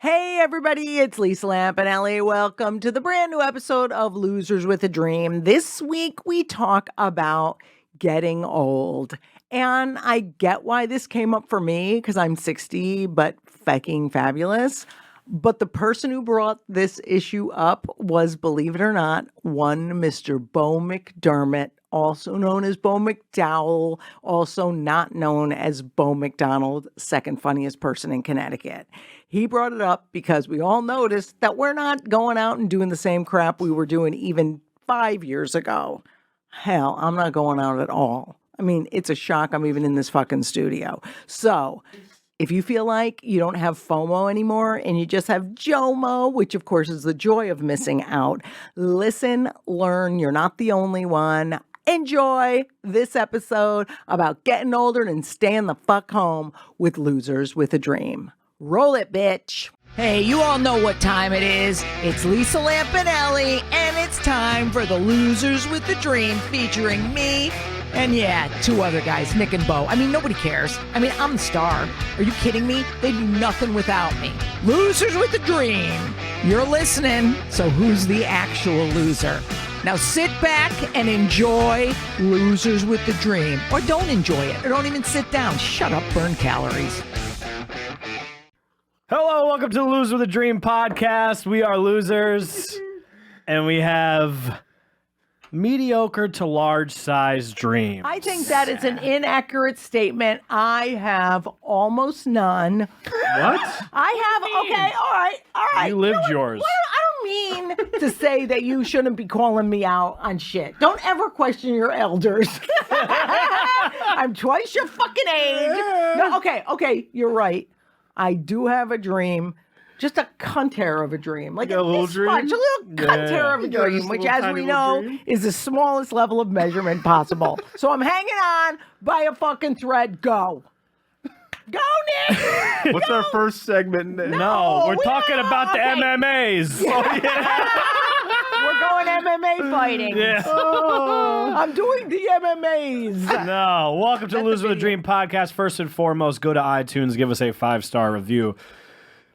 Hey, everybody, it's Lisa Lampanelli. Welcome to the brand new episode of Losers with a Dream. This week, we talk about getting old. And I get why this came up for me because I'm 60, but fucking fabulous. But the person who brought this issue up was, believe it or not, one Mr. Bo McDermott, also known as Bo McDowell, also not known as Bo McDonald, second funniest person in Connecticut. He brought it up because we all noticed that we're not going out and doing the same crap we were doing even 5 years ago. Hell, I'm not going out at all. I mean, it's a shock I'm even in this fucking studio. So if you feel like you don't have FOMO anymore and you just have JOMO, which of course is the joy of missing out, listen, learn, you're not the only one. Enjoy this episode about getting older and staying the fuck home with Losers with a Dream. Roll it, bitch. Hey, you all know what time it is. It's Lisa Lampanelli, and it's time for the Losers with a Dream featuring me and, yeah, two other guys, Nick and Bo. I mean, nobody cares. I mean, I'm the star. Are you kidding me? They'd do nothing without me. Losers with a Dream. You're listening, so who's the actual loser? Now sit back and enjoy Losers with the Dream. Or don't enjoy it. Or don't even sit down. Shut up, burn calories. Hello, welcome to the Losers with a Dream podcast. We are losers, and we have mediocre to large-sized dreams. I think that is an inaccurate statement. I have almost none. What? I have, okay, all right. You lived yours. I don't mean to say that you shouldn't be calling me out on shit. Don't ever question your elders. I'm twice your fucking age. No, okay, you're right. I do have a dream, just a cunt hair of a dream. Like a little dream? Much, a little cunt hair of a dream, which as we know is the smallest level of measurement possible. So I'm hanging on by a fucking thread. Go, Nick! What's our first segment? No, we're talking about the MMAs. Yeah. Oh, yeah. We're going MMA fighting. Yeah. Oh, I'm doing the MMAs. No, welcome to the Losers with a Dream podcast. First and foremost, go to iTunes, give us a 5-star review.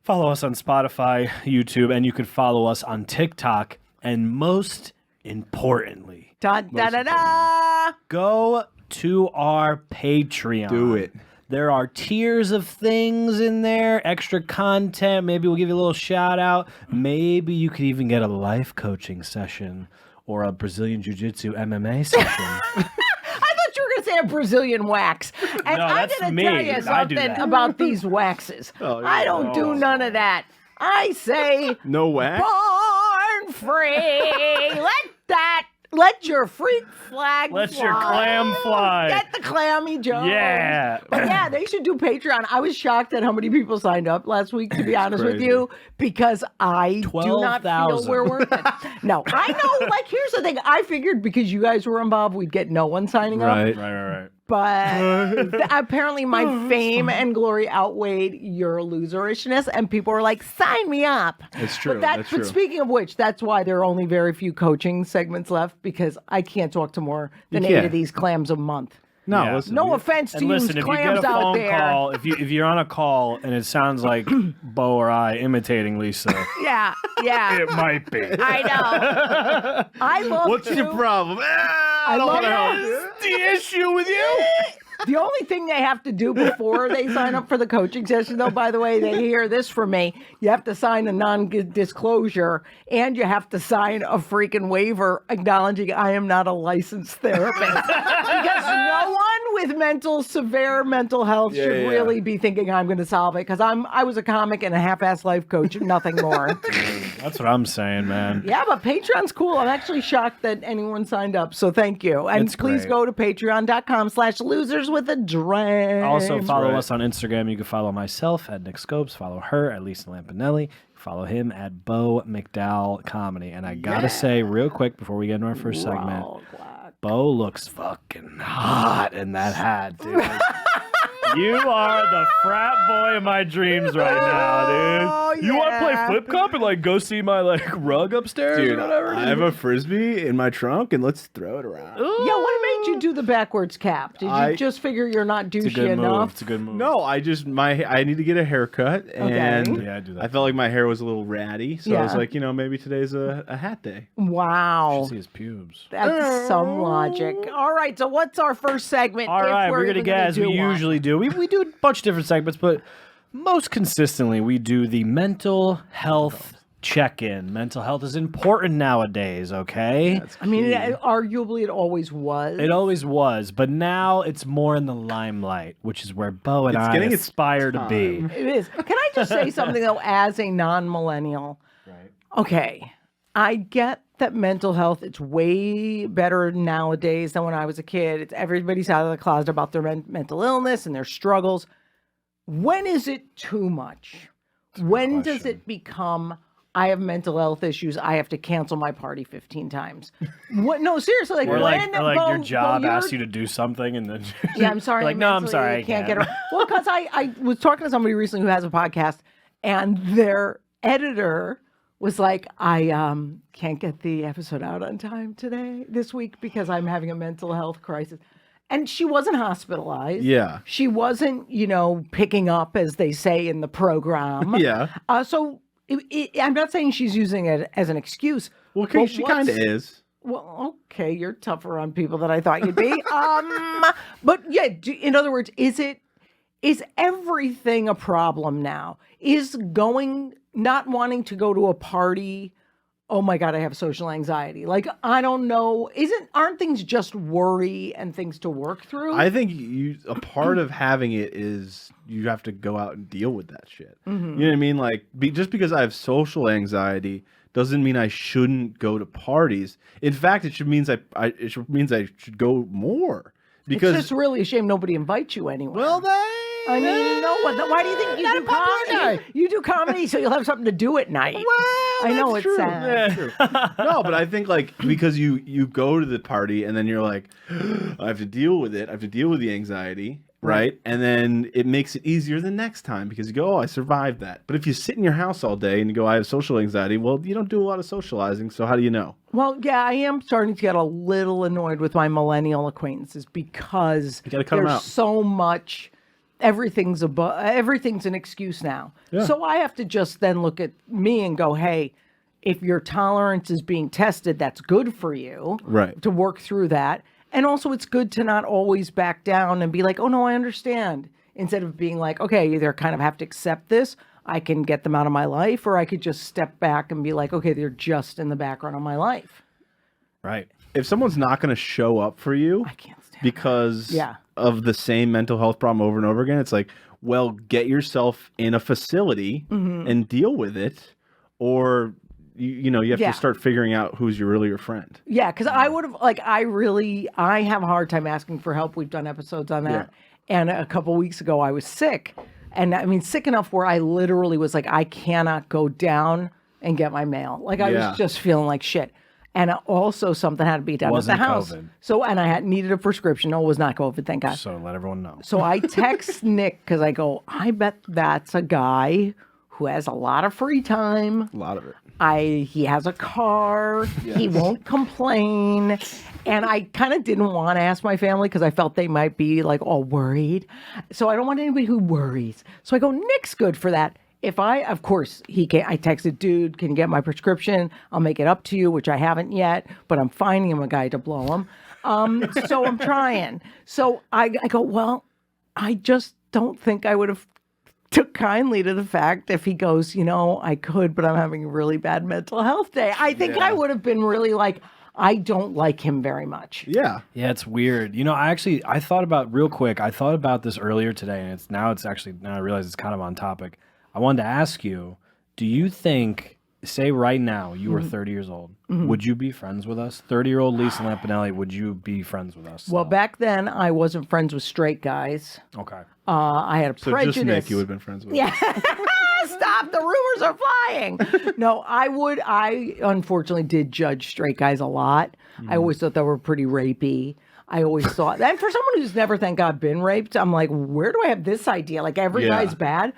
Follow us on Spotify, YouTube, and you can follow us on TikTok. And most importantly, go to our Patreon. Do it. There are tiers of things in there, extra content. Maybe we'll give you a little shout out. Maybe you could even get a life coaching session or a Brazilian Jiu-Jitsu MMA session. I thought you were going to say a Brazilian wax. And No, I'm that's going to me. tell you I do something that. about these waxes. I don't do none of that. I say No wax? born free. Let your freak flag Let fly. your clam fly. Get the clammy Joe. Yeah. But yeah, they should do Patreon. I was shocked at how many people signed up last week, to be honest with crazy. you, because I do not feel 12,000. we're worth it. No, I know. Like, here's the thing. I figured because you guys were involved, we'd get no one signing up. Right. But apparently my fame and glory outweighed your loserishness, and people were like, sign me up. It's true. But speaking of which, that's why there are only very few coaching segments left, because I can't talk to more than 8 of these clams a month. No, Yeah. listen. No offense to And you listen, if you get clams a out phone there. call, if you're on a call and it sounds like Bo or I imitating Lisa, Yeah. it might be. I know. I love What's to. your problem? I don't love want to help it. you. The issue with you? The only thing they have to do before they sign up for the coaching session, though, by the way, they hear this from me. You have to sign a non-disclosure, and you have to sign a freaking waiver acknowledging I am not a licensed therapist. Because no one with severe mental health should really be thinking I'm going to solve it. Because I was a comic and a half-ass life coach, nothing more. That's what I'm saying, man. Yeah, but Patreon's cool. I'm actually shocked that anyone signed up. So thank you. And It's please great. go to patreon.com/loserswithadream. Also, follow right. us on Instagram. You can follow myself at Nick Scopes. Follow her at Lisa Lampanelli. Follow him at Bo McDowell Comedy. And I gotta say, real quick, before we get into our first segment, Bo looks fucking hot in that hat, dude. You are the frat boy of my dreams right now, dude. You want to play flip cup and like go see my rug upstairs Dude, or whatever? I have a Frisbee in my trunk and let's throw it around. Yeah, what made did you do the backwards cap? Did you just figure you're not It's a douchey good move. enough? It's a good move. No, I need to get a haircut, and Yeah, I do that. I felt like my hair was a little ratty, so I was Yeah. like, maybe today's a hat day. Wow. See his pubes. That's some logic. All right, so what's our first segment? All if right, we're even gonna get as we do one? usually do. We do a bunch of different segments, but most consistently we do the mental health check-in. Mental health is important nowadays. Okay, I mean, arguably it always was. it always was, but now it's more in the limelight, which is where Bo and It's I getting its aspire to be. It is. Can I just say something though, as a non-millennial? Right. Okay, I get that mental health, it's way better nowadays than when I was a kid. It's everybody's out of the closet about their mental illness and their struggles. When is it too much? When does it become, I have mental health issues, I have to cancel my party 15 times? What? No, seriously. Like, Or like, when, or like your Bo, job you're- asks you to do something, and then Yeah, I'm sorry. You're like, no, I'm mentally sorry, I can't can't. get around. Well, because I was talking to somebody recently who has a podcast, and their editor was like, I can't get the episode out on time this week because I'm having a mental health crisis. And she wasn't hospitalized. Yeah. She wasn't, picking up, as they say in the program. Yeah. So I'm not saying she's using it as an excuse. Well, but she kind of what's- is. Well, okay, you're tougher on people than I thought you'd be. But yeah, in other words, is everything a problem now? Is not wanting to go to a party, oh my God, I have social anxiety. Like, I don't know. Aren't things just worry and things to work through? I think a part of having it is you have to go out and deal with that shit. You know what I mean? Like, just because I have social anxiety doesn't mean I shouldn't go to parties. In fact, it means I should go more. Because it's just really a shame nobody invites you anywhere. well, I mean, why do you think you do comedy? You do comedy so you'll have something to do at night. Well, I know that's it's true. sad. True. No, but I think like because you go to the party and then you're like, I have to deal with it. I have to deal with the anxiety, right? And then it makes it easier the next time because you go, oh, I survived that. But if you sit in your house all day and you go, I have social anxiety, well, you don't do a lot of socializing, so how do you know? Well, yeah, I am starting to get a little annoyed with my millennial acquaintances because gotta cut 'em there's out. so much. Everything's an excuse now. Yeah. So I have to just then look at me and go, hey, if your tolerance is being tested, that's good for you. Right. To work through that. And also it's good to not always back down and be like, oh no, I understand. Instead of being like, okay, you either kind of have to accept this, I can get them out of my life, or I could just step back and be like, okay, they're just in the background of my life. Right. If someone's not going to show up for you I can't stand because Yeah. of the same mental health problem over and over again, it's like, well, get yourself in a facility and deal with it, or you have Yeah. to start figuring out who's really your friend. Yeah, because I would have, I have a hard time asking for help. We've done episodes on that. And a couple weeks ago, I was sick. And I mean, sick enough where I literally was like, I cannot go down and get my mail. Like, I Yeah. was just feeling like shit. And also, something had to be done Wasn't at the house. COVID. So, and I needed a prescription. No, it was not COVID, thank God. So let everyone know. So I text Nick because I go, I bet that's a guy who has a lot of free time. A lot of it. He has a car. He won't complain. And I kind of didn't want to ask my family because I felt they might be like all worried. So I don't want anybody who worries. So I go, Nick's good for that. Of course, I texted, dude, can you get my prescription? I'll make it up to you, which I haven't yet, but I'm finding him a guy to blow him. So I'm trying. So I go, well, I just don't think I would have took kindly to the fact if he goes, I could, but I'm having a really bad mental health day. I think I would have been really like, I don't like him very much. Yeah. Yeah, it's weird. I thought about this earlier today, and now I realize it's kind of on topic. I wanted to ask you, do you think, say right now, you were 30 years old, would you be friends with us? 30-year-old Lisa Lampanelli, would you be friends with us? Well, back then I wasn't friends with straight guys. Okay. I had a So prejudice. just Nick, you would have been friends with. Yeah. Stop, the rumors are flying. No, I unfortunately did judge straight guys a lot. I always thought they were pretty rapey. I always thought, and for someone who's never, thank God, been raped, I'm like, where do I have this idea? Like every Yeah. guy's bad.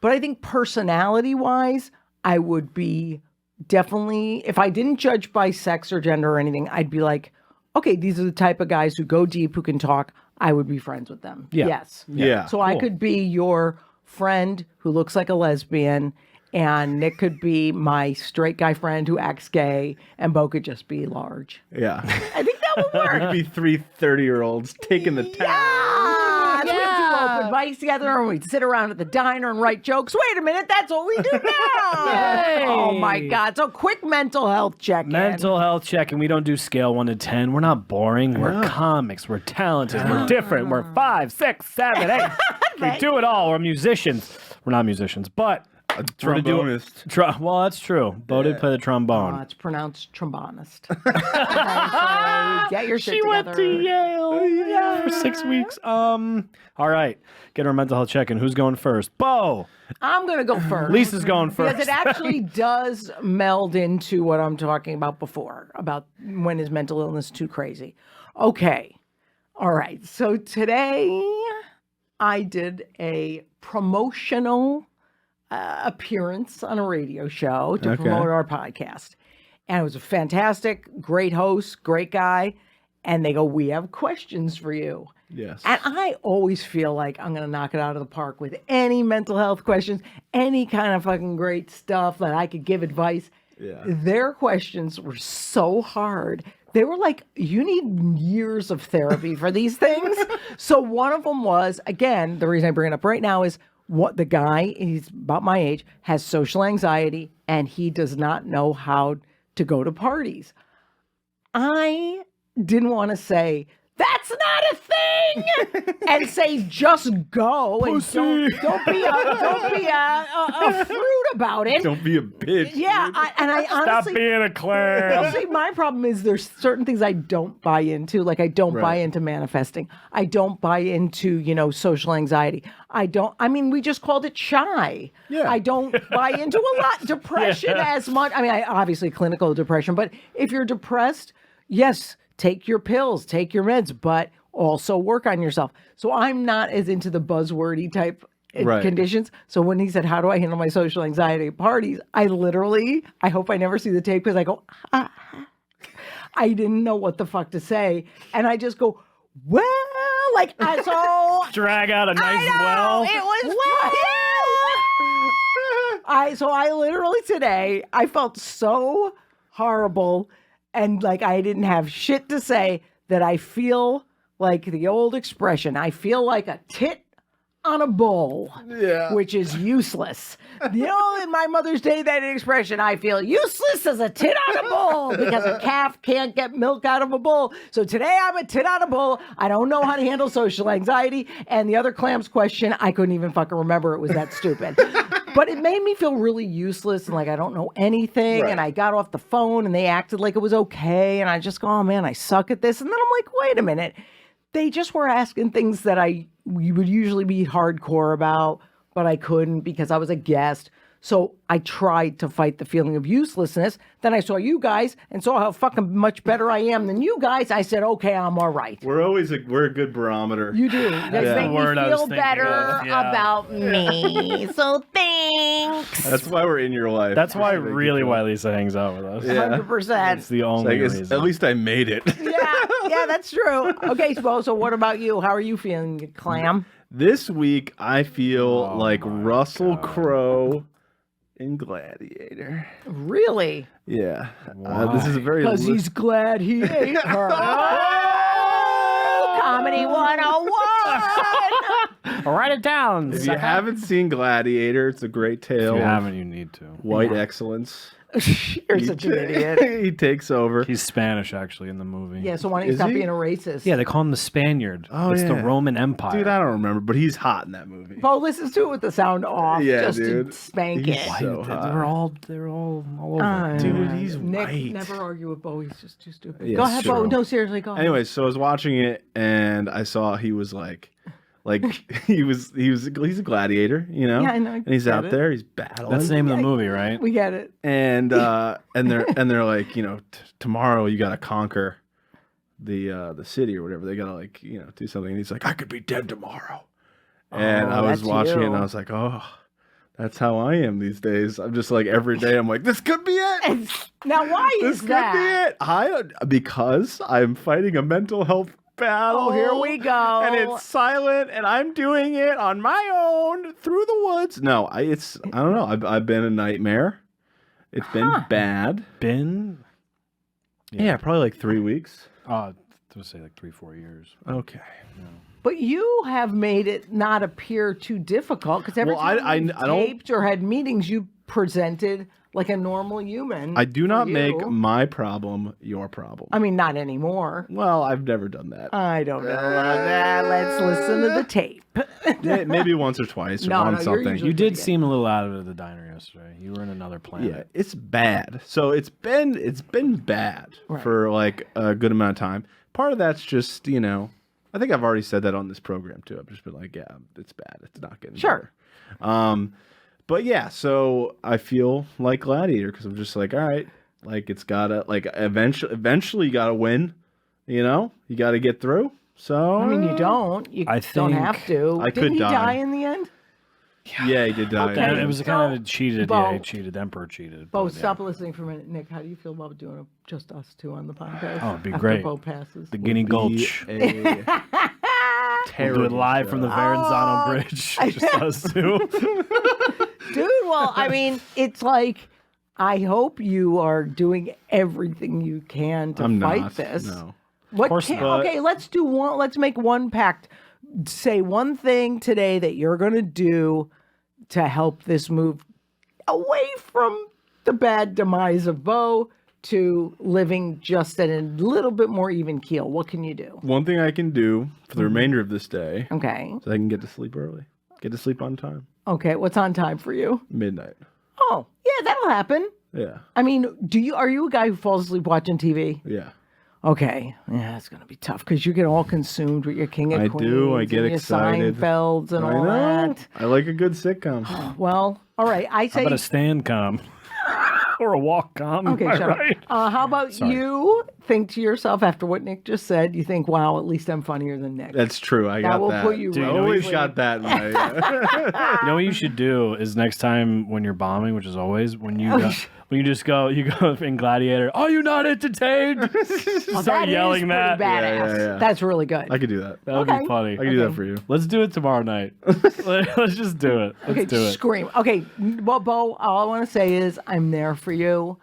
But I think personality wise, I would be definitely, if I didn't judge by sex or gender or anything, I'd be like, okay, these are the type of guys who go deep, who can talk. I would be friends with them. Yeah. Yes. Yeah. So I could be your friend who looks like a lesbian, and Nick could be my straight guy friend who acts gay, and Bo could just be large. Yeah. I think that would work. There could be 3 30-year-olds taking the town. Yeah, we'd do open mics together, and we'd sit around at the diner and write jokes. Wait a minute, that's what we do now. Yay. Oh my God! So quick mental health check-in. Mental health check, and we don't do scale 1 to 10. We're not boring. We're comics. We're talented. We're different. We're 5, 6, 7, 8. We do it all. We're musicians. We're not musicians, but A trombonist. well, that's true. Bo did play the trombone. It's pronounced trombonist. Okay, so get your shit She together. went to Yale for 6 weeks. All right. Get our mental health check in. Who's going first? Bo. I'm gonna go first. Lisa's going first. Because it actually does meld into what I'm talking about before, about when is mental illness too crazy. Okay. All right. So today I did a promotional appearance on a radio show to promote our podcast. And it was a fantastic, great host, great guy. And they go, we have questions for you. Yes. And I always feel like I'm going to knock it out of the park with any mental health questions, any kind of fucking great stuff that I could give advice. Yeah. Their questions were so hard. They were like, you need years of therapy for these things. So one of them was, again, the reason I bring it up right now is what the guy, he's about my age, has social anxiety and he does not know how to go to parties. I didn't want to say, that's not a thing, and say just go and don't be a fruit about it. Don't be a bitch. Yeah, I Stop honestly, being a clown. see, my problem is there's certain things I don't buy into. Like I don't buy into manifesting. I don't buy into, social anxiety. We just called it shy. Yeah. I don't buy into a lot. Depression as much. I obviously clinical depression, but if you're depressed, yes, take your pills, take your meds, but also work on yourself. So I'm not as into the buzzwordy type conditions. So when he said, how do I handle my social anxiety at parties? I hope I never see the tape because I go, I didn't know what the fuck to say. And I just go, well, Drag out a nice well. It was I literally today, I felt so horrible and like I didn't have shit to say that I feel like the old expression, I feel like a tit on a bull, which is useless. In my Mother's Day, that expression, I feel useless as a tit on a bull because a calf can't get milk out of a bull. So today I'm a tit on a bull. I don't know how to handle social anxiety. And the other clams question, I couldn't even fucking remember. It was that stupid. But it made me feel really useless and like I don't know anything. Right. And I got off the phone and they acted like it was okay. And I just go, oh man, I suck at this. And then I'm like, wait a minute. They just were asking things that we would usually be hardcore about, but I couldn't because I was a guest. So I tried to fight the feeling of uselessness. Then I saw you guys and saw how fucking much better I am than you guys. I said, okay, I'm all right. We're a good barometer. You do. You guys make me feel better about me. So thanks. That's why we're in your life. That's why Lisa hangs out with us. 100%. That's the only reason. At least I made it. Yeah, that's true. Okay, so what about you? How are you feeling, you clam? This week, I feel like Russell Crowe in Gladiator. Really? Yeah. Why? This is a very... Because he's glad he ate her. Oh, Comedy 101! Write it down. If you haven't seen Gladiator, it's a great tale. If you haven't, you need to. White excellence. You're such an idiot. He takes over. He's Spanish, actually, in the movie. Yeah, so why don't you Is stop he? being a racist? Yeah, they call him the Spaniard. Oh, it's the yeah. Roman Empire. Dude, I don't remember, but he's hot in that movie. Bo listens to it with the sound off just dude. to spank He's it. so hot. They're all over. Dude, he's Nick, white. never argue with Bo. He's just too stupid. Yeah, Go it's ahead, Bo. true. No, seriously, go ahead. Anyway, so I was watching it and I saw he was like he's a gladiator, Yeah, I know. and he's Get out it. there, he's battling. That's the name of the movie, right? We get it. And they're like, tomorrow you got to conquer the city or whatever. They got to do something. And he's like, I could be dead tomorrow. And I was that's watching it you. and I was like, oh, That's how I am these days. I'm just like every day. I'm like, this could be it. Now, why This is could that? be it. Because I'm fighting a mental health battle. Oh, here we go. And it's silent, and I'm doing it on my own through the woods. No, I don't know. I've been a nightmare. It's been bad. Been? Yeah, probably like 3 weeks. I was say like 3-4 years. Okay. But you have made it not appear too difficult because every time you taped or had meetings, you presented like a normal human. I do not make my problem your problem. I mean, not anymore. Well, I've never done that. I don't know about that. Let's listen to the tape. Yeah, maybe once or twice or on something. You did seem a little out of it at the diner yesterday. You were in another planet. Yeah, it's bad. So it's been bad for like a good amount of time. Part of that's just, I think I've already said that on this program too. I've just been like, yeah, it's bad. It's not getting better. But yeah, so I feel like Gladiator because I'm just like, all right, like it's gotta eventually you gotta win. You gotta get through. So I mean, you don't. You don't have to. Didn't he die in the end? Yeah, he did die. Okay. It was kind of cheated. Bo, he cheated. Emperor cheated. Bo, stop listening for a minute. Nick, how do you feel about doing just us two on the podcast? Oh, it'd be after great. Bo passes. The Guinea Gulch. We'll do it live from the Verrazano Bridge. Just us two. Dude, well, I mean, it's like, I hope you are doing everything you can to fight this. No. Okay, let's make one pact. Say one thing today that you're going to do to help this move away from the bad demise of Bo to living just at a little bit more even keel. What can you do? One thing I can do for the remainder of this day, Okay. so I can get to sleep early, get to sleep on time, Okay, what's on time for you? midnight. Oh, yeah, that'll happen. Yeah, I mean, are you a guy who falls asleep watching TV? yeah. Okay, yeah, it's gonna be tough because you get all consumed with your King of I Queens. do. I get and your excited. Seinfelds and I all know. that. I like a good sitcom. Well, all right. I How say. about a stand com? Or a walk com? Okay, Am I shut right? up. How about you think to yourself after what Nick just said? You think, wow, at least I'm funnier than Nick. That's true. I got that. will put you Dude, right. you know Always what got that. In my, You know what you should do is next time when you're bombing, which is always when you just go in Gladiator. Are you not entertained? Start yelling that. Badass. Yeah. That's really good. I could do that. That would Okay. be funny. I could do that for you. Let's do it tomorrow night. Let's just do it. Let's Okay, do it. scream. Okay, well, Bo, all I want to say is I'm there for you.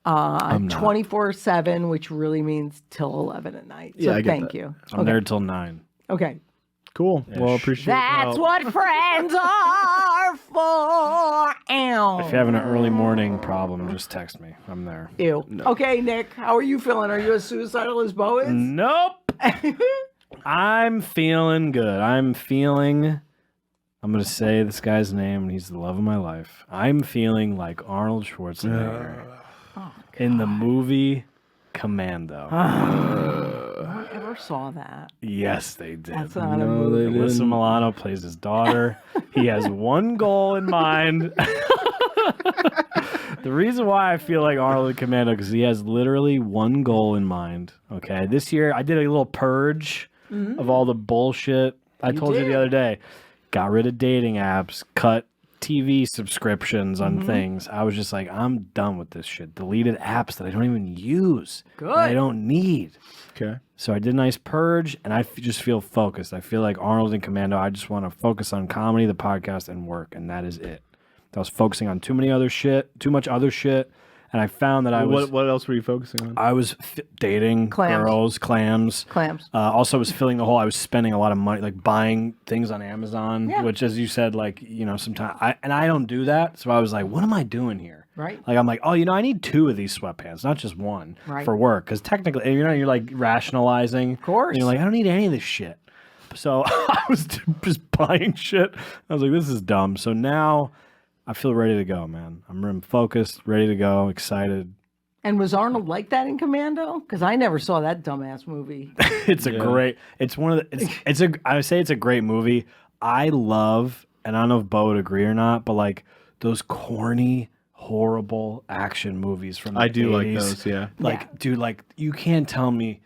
24/7, which really means till 11 at night. So Yeah, I get thank that. you. I'm there till 9. Okay. Cool. Well, appreciate That's what friends are for. Ow. If you have an early morning problem, just text me. I'm there. Ew. Okay, Nick, how are you feeling? Are you as suicidal as Bo is? Nope. I'm feeling good. I'm going to say this guy's name, and he's the love of my life. I'm feeling like Arnold Schwarzenegger in the movie Commando. No one ever saw that. Yes, they did. That's not a movie. Alyssa Milano plays his daughter. He has one goal in mind. The reason why I feel like Arnold in Commando, because he has literally one goal in mind. Okay, this year I did a little purge of all the bullshit. I told you the other day. Got rid of dating apps, cut TV subscriptions on things. I was just like, I'm done with this shit. Deleted apps that I don't even use. Good. That I don't need. Okay. So I did a nice purge, and I just feel focused. I feel like Arnold in Commando. I just want to focus on comedy, the podcast, and work, and that is it. I was focusing on too much other shit, and I found that I was. What else were you focusing on? I was dating girls, clams. Also, was filling the hole. I was spending a lot of money, like buying things on Amazon, which, as you said, like sometimes I don't do that. So I was like, what am I doing here? Right. Like I'm like, oh, I need 2 of these sweatpants, not just one for work, because technically, you're like rationalizing. Of course. And you're like, I don't need any of this shit. So I was just buying shit. I was like, this is dumb. So now I feel ready to go, man. I'm focused, ready to go, excited. And was Arnold like that in Commando? Because I never saw that dumbass movie. It's a great. It's one of the. I would say it's a great movie. I love, and I don't know if Bo would agree or not, but like those corny, horrible action movies from the 80s. I do like those. Yeah. Like, dude, like you can't tell me.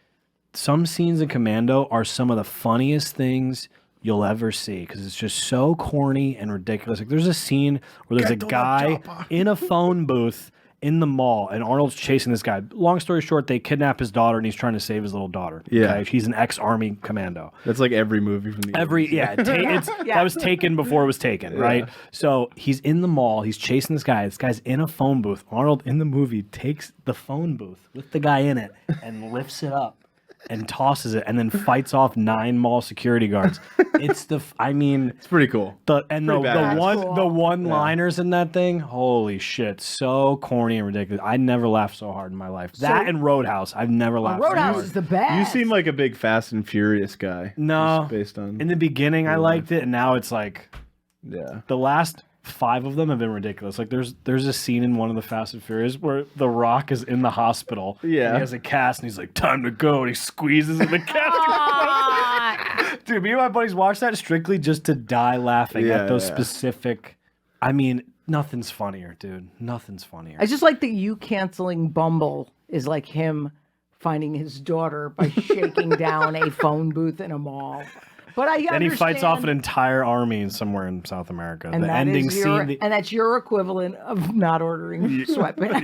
Some scenes in Commando are some of the funniest things you'll ever see because it's just so corny and ridiculous. Like there's a scene where there's a guy in a phone booth in the mall, and Arnold's chasing this guy. Long story short, they kidnap his daughter, and he's trying to save his little daughter. Yeah. Okay? He's an ex-army commando. That's like every movie from the 80s. That was taken before it was taken, right? So he's in the mall, he's chasing this guy. This guy's in a phone booth. Arnold in the movie takes the phone booth with the guy in it and lifts it up and tosses it, and then fights off 9 mall security guards. It's it's pretty cool. The Cool. one-liners in that thing, holy shit, so corny and ridiculous. I never laughed so hard in my life. That and Roadhouse, I've never laughed. Roadhouse so is hard. the best. You seem like a big Fast and Furious guy. No, just based on in the beginning I liked it, and now it's like the last 5 of them have been ridiculous. Like there's a scene in one of the Fast and Furious where The Rock is in the hospital. Yeah. And he has a cast and he's like, time to go. And he squeezes in the cast. Dude, me and my buddies watched that strictly just to die laughing at those specific. I mean, nothing's funnier, dude. Nothing's funnier. I just like that you canceling Bumble is like him finding his daughter by shaking down a phone booth in a mall. But I understand. Then he fights off an entire army somewhere in South America. And the ending scene. And that's your equivalent of not ordering sweatpants.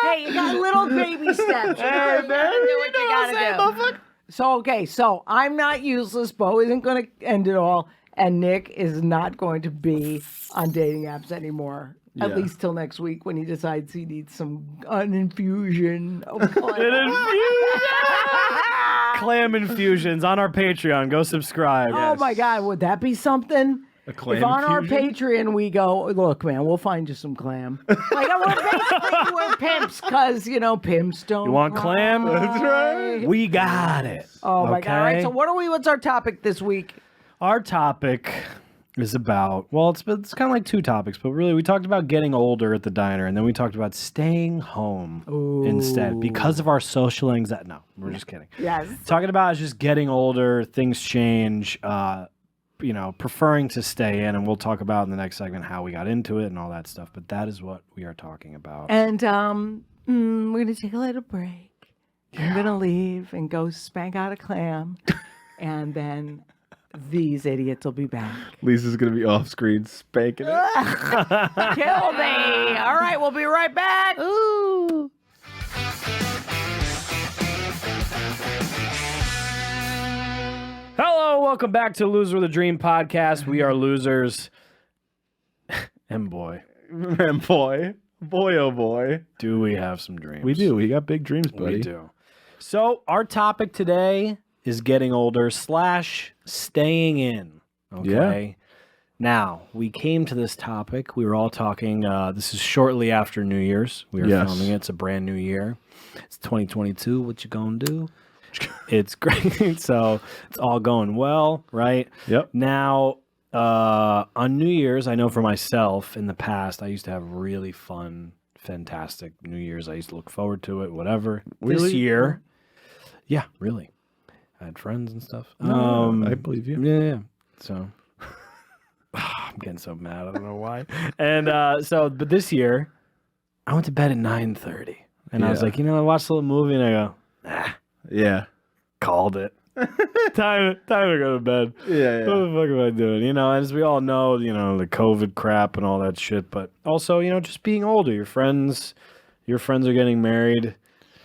Hey, you got little baby steps. Hey, You gotta do what you gotta do. So I'm not useless. Bo isn't going to end it all. And Nick is not going to be on dating apps anymore. At least till next week when he decides he needs an infusion of Clam infusions on our Patreon. Go subscribe. Oh my God, would that be something? A clam if on our infusion? Patreon we go, look, man, we'll find you some clam. Like we're pimps, because pimps don't. You want clam? That's right. We got it. Oh my God! All right. So what's our topic this week? Our topic is about, it's kind of like 2 topics, but really we talked about getting older at the diner, and then we talked about staying home instead because of our social anxiety. No, we're just kidding. Yes. Talking about is just getting older, things change, preferring to stay in, and we'll talk about in the next segment how we got into it and all that stuff, but that is what we are talking about. And we're going to take a little break. Yeah. I'm going to leave and go spank out a clam, and then these idiots will be back. Lisa's going to be off screen spanking it. Kill me. All right, we'll be right back. Ooh. Hello, welcome back to Loser with a Dream podcast. We are losers. And boy, oh boy, do we have some dreams. We do. We got big dreams, buddy. We do. So our topic today is getting older / staying in. Okay. Yeah. Now, we came to this topic. We were all talking. This is shortly after New Year's. We were filming it. It's a brand new year. It's 2022. What you gonna do? It's great. So it's all going well, right? Yep. Now, on New Year's, I know for myself in the past, I used to have really fun, fantastic New Year's. I used to look forward to it, whatever. Really? This year, yeah, really. I had friends and stuff. I believe you. Yeah. So I'm getting so mad. I don't know why. And but this year, I went to bed at 9:30, and I was like, I watched a little movie, and I go, yeah, called it. time to go to bed. Yeah. What the fuck am I doing? As we all know, the COVID crap and all that shit. But also, just being older. Your friends are getting married.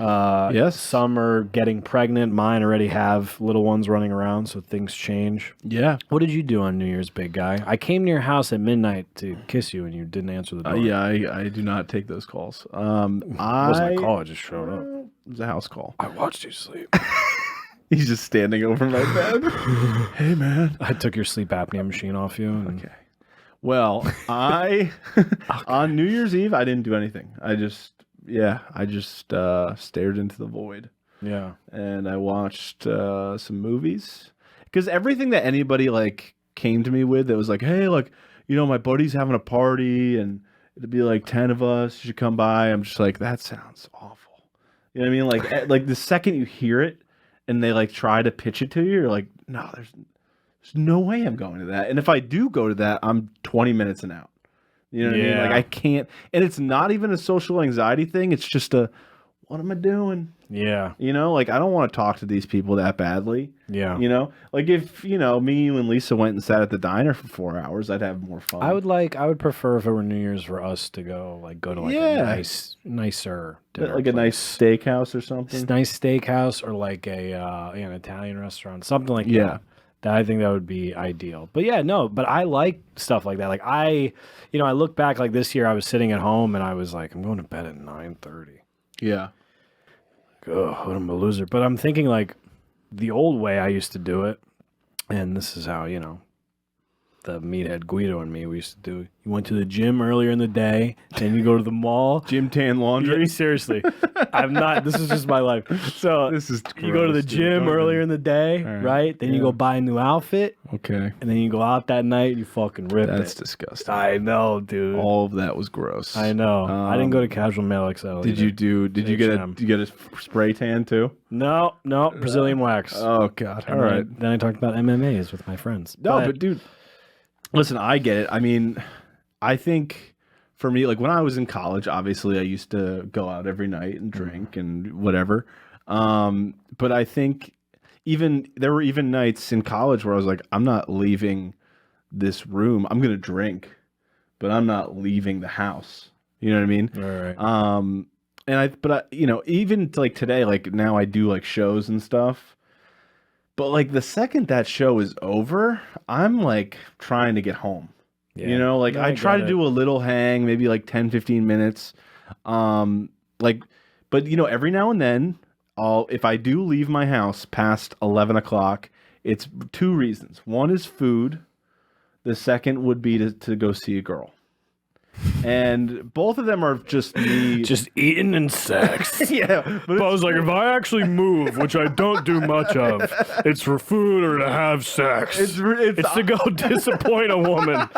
Yes. Some are getting pregnant. Mine already have little ones running around, so things change. Yeah. What did you do on New Year's, big guy? I came to your house at midnight to kiss you, and you didn't answer the door. Yeah, I do not take those calls. It wasn't a call. I just showed up. It was a house call. I watched you sleep. He's just standing over my bed. Hey, man. I took your sleep apnea machine off you. Okay. Well, on New Year's Eve, I didn't do anything. I just stared into the void. Yeah. And I watched some movies. Because everything that anybody came to me with that was like, hey, my buddy's having a party and it'd be 10 of us, you should come by. I'm just like, that sounds awful. You know what I mean? Like the second you hear it and they try to pitch it to you, you're like, no, there's no way I'm going to that. And if I do go to that, I'm 20 minutes and out. You know what I mean? I can't. And it's not even a social anxiety thing. It's just what am I doing? Yeah. You know, like I don't want to talk to these people that badly. Yeah. You know, like if, you know, me, you and Lisa went and sat at the diner for 4 hours, I'd have more fun. I would prefer if it were New Year's for us to go to like a nicer dinner like a nice steakhouse or something. Nice steakhouse or like an Italian restaurant, something like that. That I think that would be ideal. But yeah, no, but I like stuff like that. Like I look back like this year I was sitting at home and I was like, I'm going to bed at 9:30. Yeah. Oh, what am I a loser? But I'm thinking like the old way I used to do it, and this is how, the meathead Guido and me, we used to do. You went to the gym earlier in the day, then you go to the mall. Gym tan laundry? Yeah, seriously. I'm not, this is just my life. So this is you go to the gym earlier in the day, right? Then you go buy a new outfit. Okay. And then you go out that night and you fucking rip it. That's disgusting. I know, dude. All of that was gross. I know. I didn't go to Casual Male XL. Did you get a spray tan too? No, Brazilian wax. Oh God. And All right. Then I talked about MMAs with my friends. No, but dude, listen, I get it. I mean, I think for me, like when I was in college, obviously I used to go out every night and drink and whatever. But I think there were even nights in college where I was like, I'm not leaving this room. I'm gonna drink, but I'm not leaving the house. You know what I mean? All right. But even like today, like now I do like shows and stuff. But like the second that show is over, I'm like trying to get home. Yeah. You know, like I try to do a little hang, maybe like 10, 15 minutes. But every now and then if I do leave my house past 11 o'clock, it's two reasons. One is food. The second would be to go see a girl. And both of them are just me. Just eating and sex. Yeah. But I was like, if I actually move, which I don't do much of, it's for food or to have sex. It's to go disappoint a woman.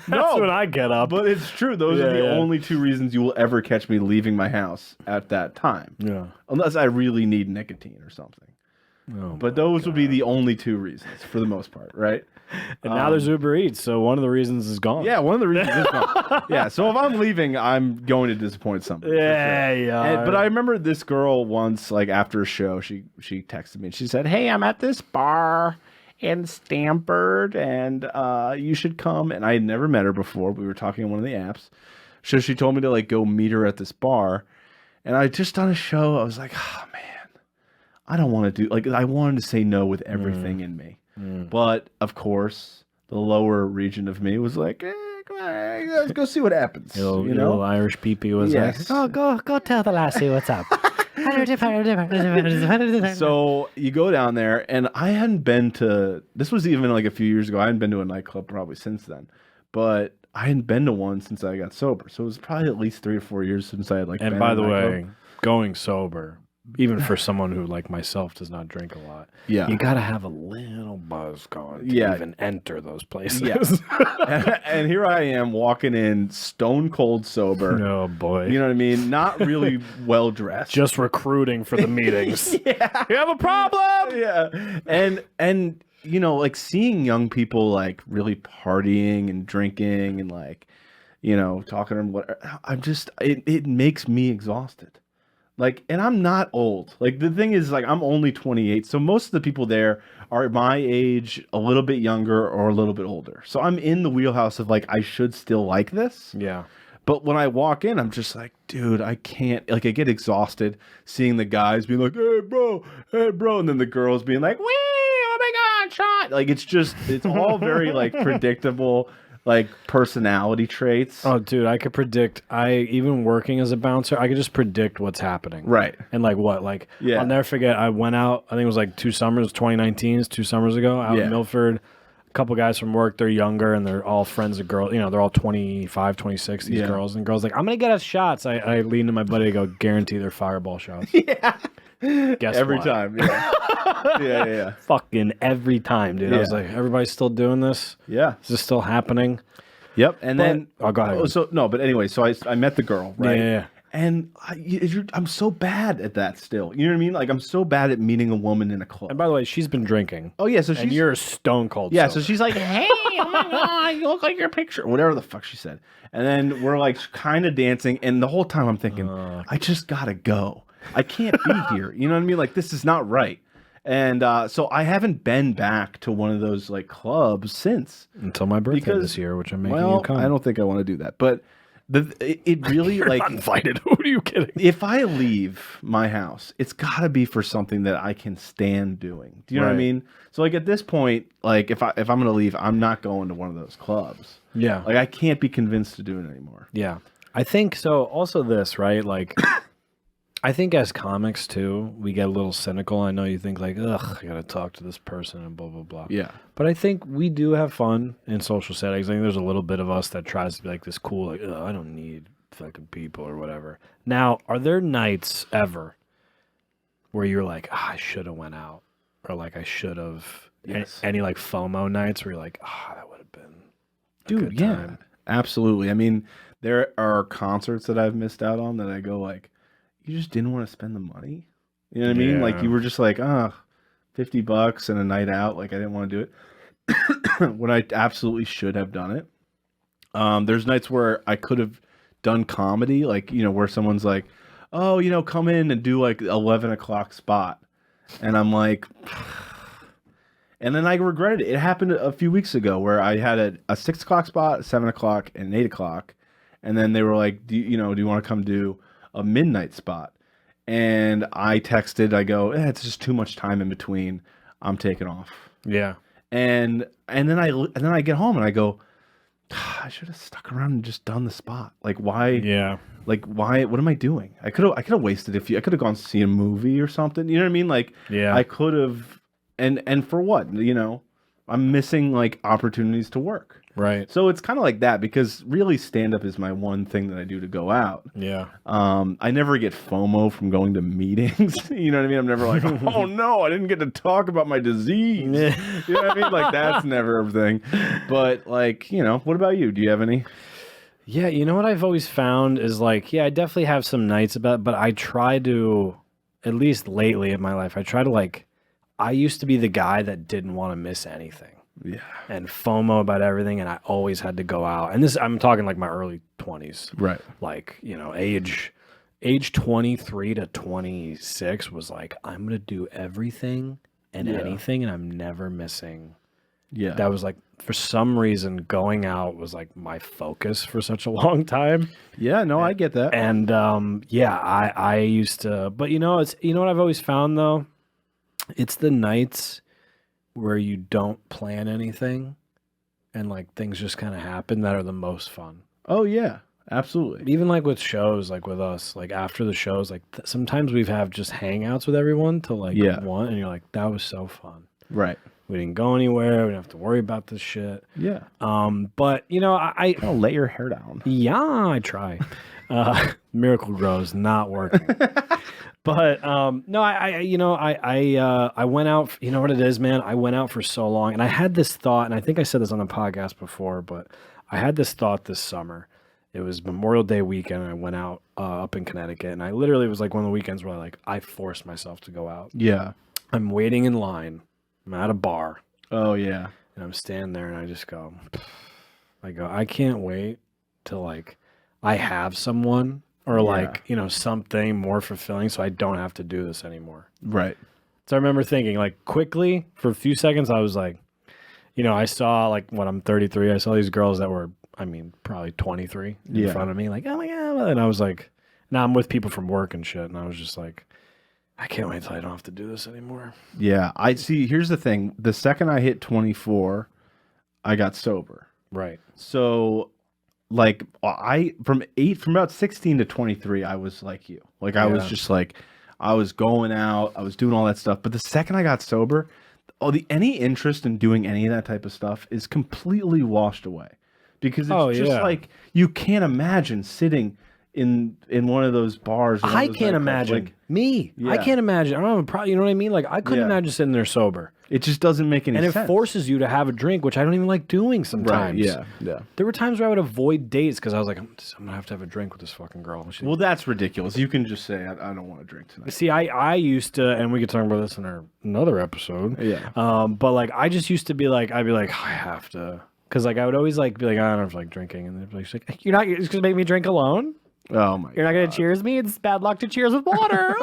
That's when I get up. But it's true. Those are the only two reasons you will ever catch me leaving my house at that time. Yeah. Unless I really need nicotine or something. Oh, but those would be the only two reasons for the most part, right? And now there's Uber Eats, so one of the reasons is gone. Yeah, one of the reasons is gone. Yeah, so if I'm leaving, I'm going to disappoint somebody. Yeah. But I remember this girl once, like after a show, she texted me and she said, "Hey, I'm at this bar in Stamford, and you should come." And I had never met her before. We were talking on one of the apps, so she told me to like go meet her at this bar. And I just done a show. I was like, oh man, I don't want to do like I wanted to say no with everything in me. But of course, the lower region of me was like, come on, let's go see what happens. Little Irish peepee was like, oh, go tell the lassie what's up. So you go down there, and I hadn't been to. This was even like a few years ago. I hadn't been to a nightclub probably since then, but I hadn't been to one since I got sober. So it was probably at least 3 or 4 years since I had like. And by the way, going sober. Even for someone who, like myself, does not drink a lot, you got to have a little buzz going to even enter those places. Yeah. And here I am walking in stone cold sober. Oh, boy. You know what I mean? Not really well dressed. Just recruiting for the meetings. Yeah. You have a problem? Yeah. And like seeing young people like really partying and drinking and like, talking to them, whatever, it makes me exhausted. Like, and I'm not old. Like, the thing is, like, I'm only 28. So most of the people there are my age, a little bit younger or a little bit older. So I'm in the wheelhouse of, like, I should still like this. Yeah. But when I walk in, I'm just like, dude, I can't. Like, I get exhausted seeing the guys being like, hey, bro. And then the girls being like, wee, oh my God, shot. Like, it's all very, like, predictable. Like personality traits. Oh, dude, I could predict. Even working as a bouncer, I could just predict what's happening. Right. And like what? Like, I'll never forget. I went out, I think it was like 2019, 2 summers ago, out in Milford. A couple guys from work, they're younger and they're all friends of girls. They're all 25, 26, these girls. And girls like, I'm going to get us shots. I lean to my buddy, I go, guarantee they're fireball shots. Yeah. Guess every what? time. Yeah. Yeah. Fucking every time, dude. I was like, everybody's still doing this? Yeah. Is this still happening? Yep. And then go ahead. So no, but anyway, so I met the girl, right? Yeah. And I'm so bad at that still. You know what I mean? Like, I'm so bad at meeting a woman in a club. And by the way, she's been drinking. Oh, yeah. So and you're stone cold. Yeah. sober. So she's like, hey, oh my God, you look like your picture. Whatever the fuck she said. And then we're like kind of dancing. And the whole time I'm thinking, I just got to go. I can't be here. You know what I mean? Like, this is not right. And so I haven't been back to one of those like clubs since. Until my birthday this year, which I'm making you come. I don't think I want to do that. But it really You're like not invited. Who are you kidding? If I leave my house, it's got to be for something that I can stand doing. Do you know what I mean? So like at this point, like if I'm gonna leave, I'm not going to one of those clubs. Yeah. Like I can't be convinced to do it anymore. Yeah. I think so. Also, this right, like. I think as comics too, we get a little cynical. I know you think like, ugh, I gotta talk to this person and blah blah blah. Yeah. But I think we do have fun in social settings. I think there's a little bit of us that tries to be like this cool, like, I don't need fucking people or whatever. Now, are there nights ever where you're like, I should have went out, or like I should have? Yes. Any like FOMO nights where you're like, that would have been a Dude, good yeah, time. absolutely. I mean, there are concerts that I've missed out on that I go like, you just didn't want to spend the money. You know what I mean? Like you were just like, $50 and a night out. Like I didn't want to do it when I absolutely should have done it. There's nights where I could have done comedy, like, where someone's like, oh, come in and do like 11 o'clock spot. And I'm like, and then I regretted it. It happened a few weeks ago where I had a 6 o'clock spot, 7 o'clock, and 8 o'clock. And then they were like, do you want to come do a midnight spot? And I texted, I go, it's just too much time in between. I'm taking off. Yeah. And then I get home and I go, I should have stuck around and just done the spot. Like why? Yeah. Like why? What am I doing? I could have wasted I could have gone see a movie or something. You know what I mean? Like I could have. And for what? I'm missing like opportunities to work. Right. So it's kind of like that because really stand-up is my one thing that I do to go out. Yeah. I never get FOMO from going to meetings. You know what I mean? I'm never like, oh no, I didn't get to talk about my disease. You know what I mean? Like that's never a thing. But like, what about you? Do you have any? Yeah, you know what I've always found is like, I definitely have some nights about, but I try to, at least lately in my life, I try to like, I used to be the guy that didn't want to miss anything. Yeah. And FOMO about everything, and I always had to go out. And this, I'm talking like my early 20s. Right. Like, age 23 to 26 was like, I'm going to do everything and anything, and I'm never missing. Yeah. That was like, for some reason, going out was like my focus for such a long time. Yeah, no, I get that. And I used to, but it's, what I've always found though? It's the nights where you don't plan anything and like things just kind of happen that are the most fun. Oh yeah, absolutely. Even like with shows, like with us, like after the shows, like sometimes we've have just hangouts with everyone to like one, and you're like, that was so fun. Right. We didn't go anywhere. We didn't have to worry about this shit. Yeah. But I let your hair down. Yeah, I try. Miracle Grow's not working. But no, I went out. You know what it is, man? I went out for so long, and I had this thought, and I think I said this on the podcast before, but I had this thought this summer. It was Memorial Day weekend, and I went out up in Connecticut, and I literally was like one of the weekends where I forced myself to go out. Yeah. I'm waiting in line. I'm at a bar. Oh yeah. And I'm standing there, and I just go, I can't wait till I have someone. Or something more fulfilling so I don't have to do this anymore. Right. So I remember thinking quickly for a few seconds, I was like, I saw when I'm 33, I saw these girls that were, probably 23 in front of me. Like, oh my God. And I was like, now I'm with people from work and shit. And I was just like, I can't wait till I don't have to do this anymore. Yeah. I see. Here's the thing. The second I hit 24, I got sober. Right. So from about 16 to 23, I was like you. I was just I was going out, I was doing all that stuff. But the second I got sober, any interest in doing any of that type of stuff is completely washed away. Because it's you can't imagine sitting in one of those bars. Or one I of those can't nightclubs. imagine Like, me. I Yeah. can't imagine. I don't have a problem. You know what I mean? Like I couldn't Yeah. imagine sitting there sober. it just doesn't make any And sense. it forces you to have a drink, which I don't even like doing sometimes. Right. Yeah. There were times where I would avoid dates because I was like, I'm gonna have to have a drink with this fucking girl. Well, that's ridiculous. You can just say, I don't want to drink tonight. See, I used to, and we could talk about this in another episode. Yeah. But like, I just used to be like, I'd be like, I have to, because like I would always like be like, I don't feel like drinking, and they'd be like, you're just gonna make me drink alone. Oh my! You're not gonna cheers me. It's bad luck to cheers with water.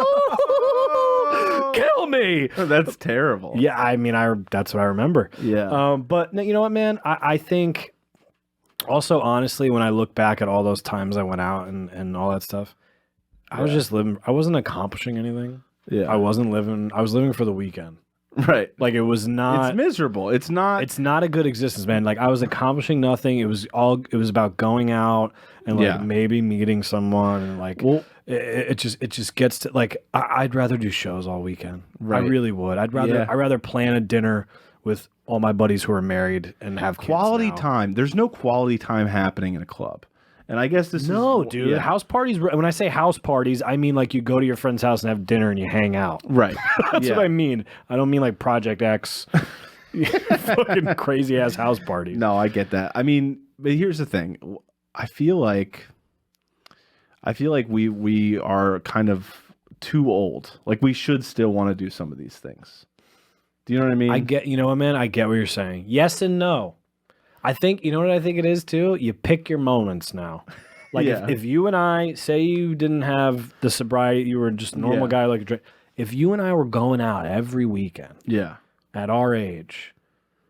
Kill me. That's terrible. Yeah, I mean, that's what I remember. Yeah. But you know what, man? I think also, honestly, when I look back at all those times I went out and all that stuff, I was just living. I wasn't accomplishing anything. Yeah. I wasn't living. I was living for the weekend. Right. Like it was not. It's miserable. It's not. It's not a good existence, man. Like I was accomplishing nothing. It was about going out and like maybe meeting someone and like. Well, it just gets to like I'd rather do shows all weekend. Right. I really would. I'd rather plan a dinner with all my buddies who are married and have kids quality now. time. There's no quality time happening in a club. And I guess this No, is dude. yeah. House parties. When I say house parties, I mean like you go to your friend's house and have dinner and you hang out. Right. That's what I mean. I don't mean like Project X, fucking crazy ass house parties. No, I get that. I mean, but here's the thing. I feel like we are kind of too old. Like we should still want to do some of these things. Do you know what I mean? You know what, man? I get what you're saying. Yes and no. I think, you know what I think it is too? You pick your moments now. Like if you and I, say you didn't have the sobriety, you were just a normal guy like a drink. If you and I were going out every weekend at our age,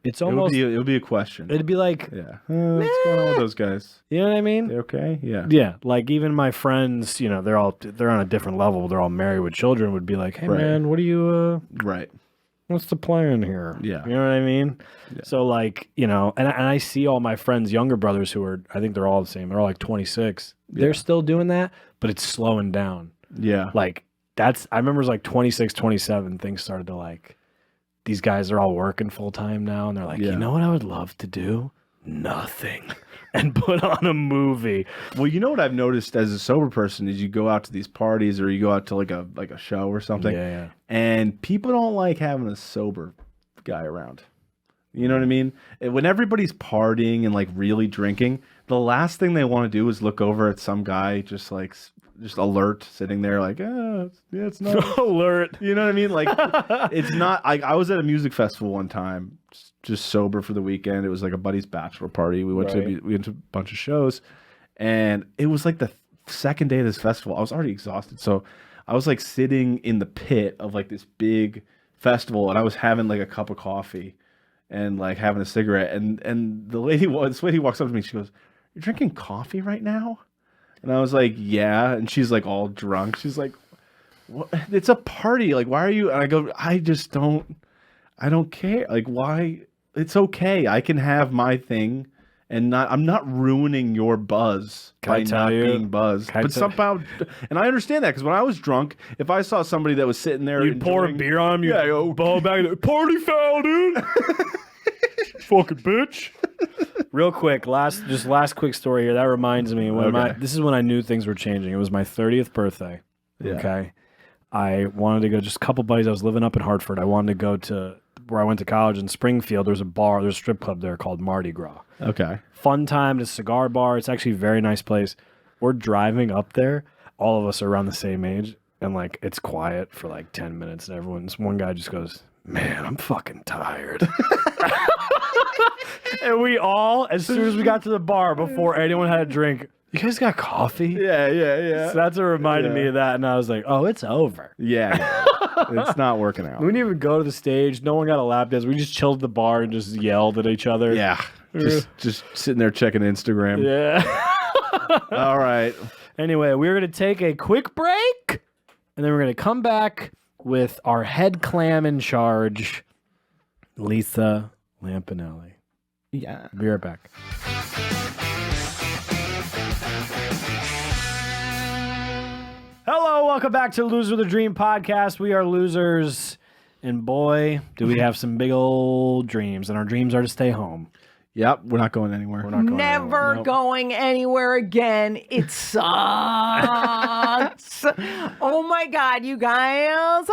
it's almost... It would be a question. It'd be like... Yeah. What's going on with those guys? You know what I mean? They okay? Yeah. Yeah. Like even my friends, you know, they're on a different level. They're all married with children would be like, hey man, what are you... Right. What's the plan here? Yeah. You know what I mean? Yeah. So like, you know, and I see all my friends' younger brothers who are, I think they're all the same. They're all like 26. They're still doing that, but it's slowing down. Yeah. Like I remember it was like 26, 27, things started to like, these guys are all working full time now. And they're like, you know what I would love to do? Nothing. And put on a movie. Well, you know what I've noticed as a sober person is you go out to these parties or you go out to like a show or something. Yeah. And people don't like having a sober guy around. You know what I mean? When everybody's partying and like really drinking, the last thing they want to do is look over at some guy just alert sitting there like, it's not alert. You know what I mean? Like it's not. I was at a music festival one time, just sober for the weekend. It was like a buddy's bachelor party. We went to a bunch of shows, and it was like the second day of this festival. I was already exhausted, so I was like sitting in the pit of like this big festival, and I was having like a cup of coffee and like having a cigarette, and this lady walks up to me. She goes, "You're drinking coffee right now?" And I was like, "Yeah." And she's like all drunk. She's like, "What? It's a party. Like, why are you?" And I go, I don't care. Like, why? It's okay. I can have my thing and I'm not ruining your buzz by not being buzzed. But somehow, and I understand that because when I was drunk, if I saw somebody that was sitting there, you'd pour a beer on him, you'd ball back, party foul, dude. Fucking bitch. Real quick, last quick story here. That reminds me this is when I knew things were changing. It was my 30th birthday. Yeah. Okay. I wanted to go, just a couple buddies. I was living up in Hartford. I wanted to go to where I went to college in Springfield. There's a strip club there called Mardi Gras. Okay. Fun time, it's a cigar bar. It's actually a very nice place. We're driving up there. All of us are around the same age. And like, it's quiet for like 10 minutes. And one guy just goes, man, I'm fucking tired. And we all, as soon as we got to the bar, before anyone had a drink, you guys got coffee? Yeah. So that's what reminded me of that. And I was like, oh, it's over. Yeah. It's not working out. We didn't even go to the stage. No one got a lap dance. We just chilled at the bar and just yelled at each other. Yeah. Just sitting there checking Instagram. Yeah. All right. Anyway, we're going to take a quick break, and then we're going to come back with our head clam in charge, Lisa Lampanelli. Yeah. Be right back. Hello, welcome back to Loser the Dream podcast. We are losers, and boy, do we have some big old dreams, and our dreams are to stay home. Yep, we're not going anywhere. We're not going Never anywhere. Nope. going anywhere again. It sucks. Oh my God, you guys.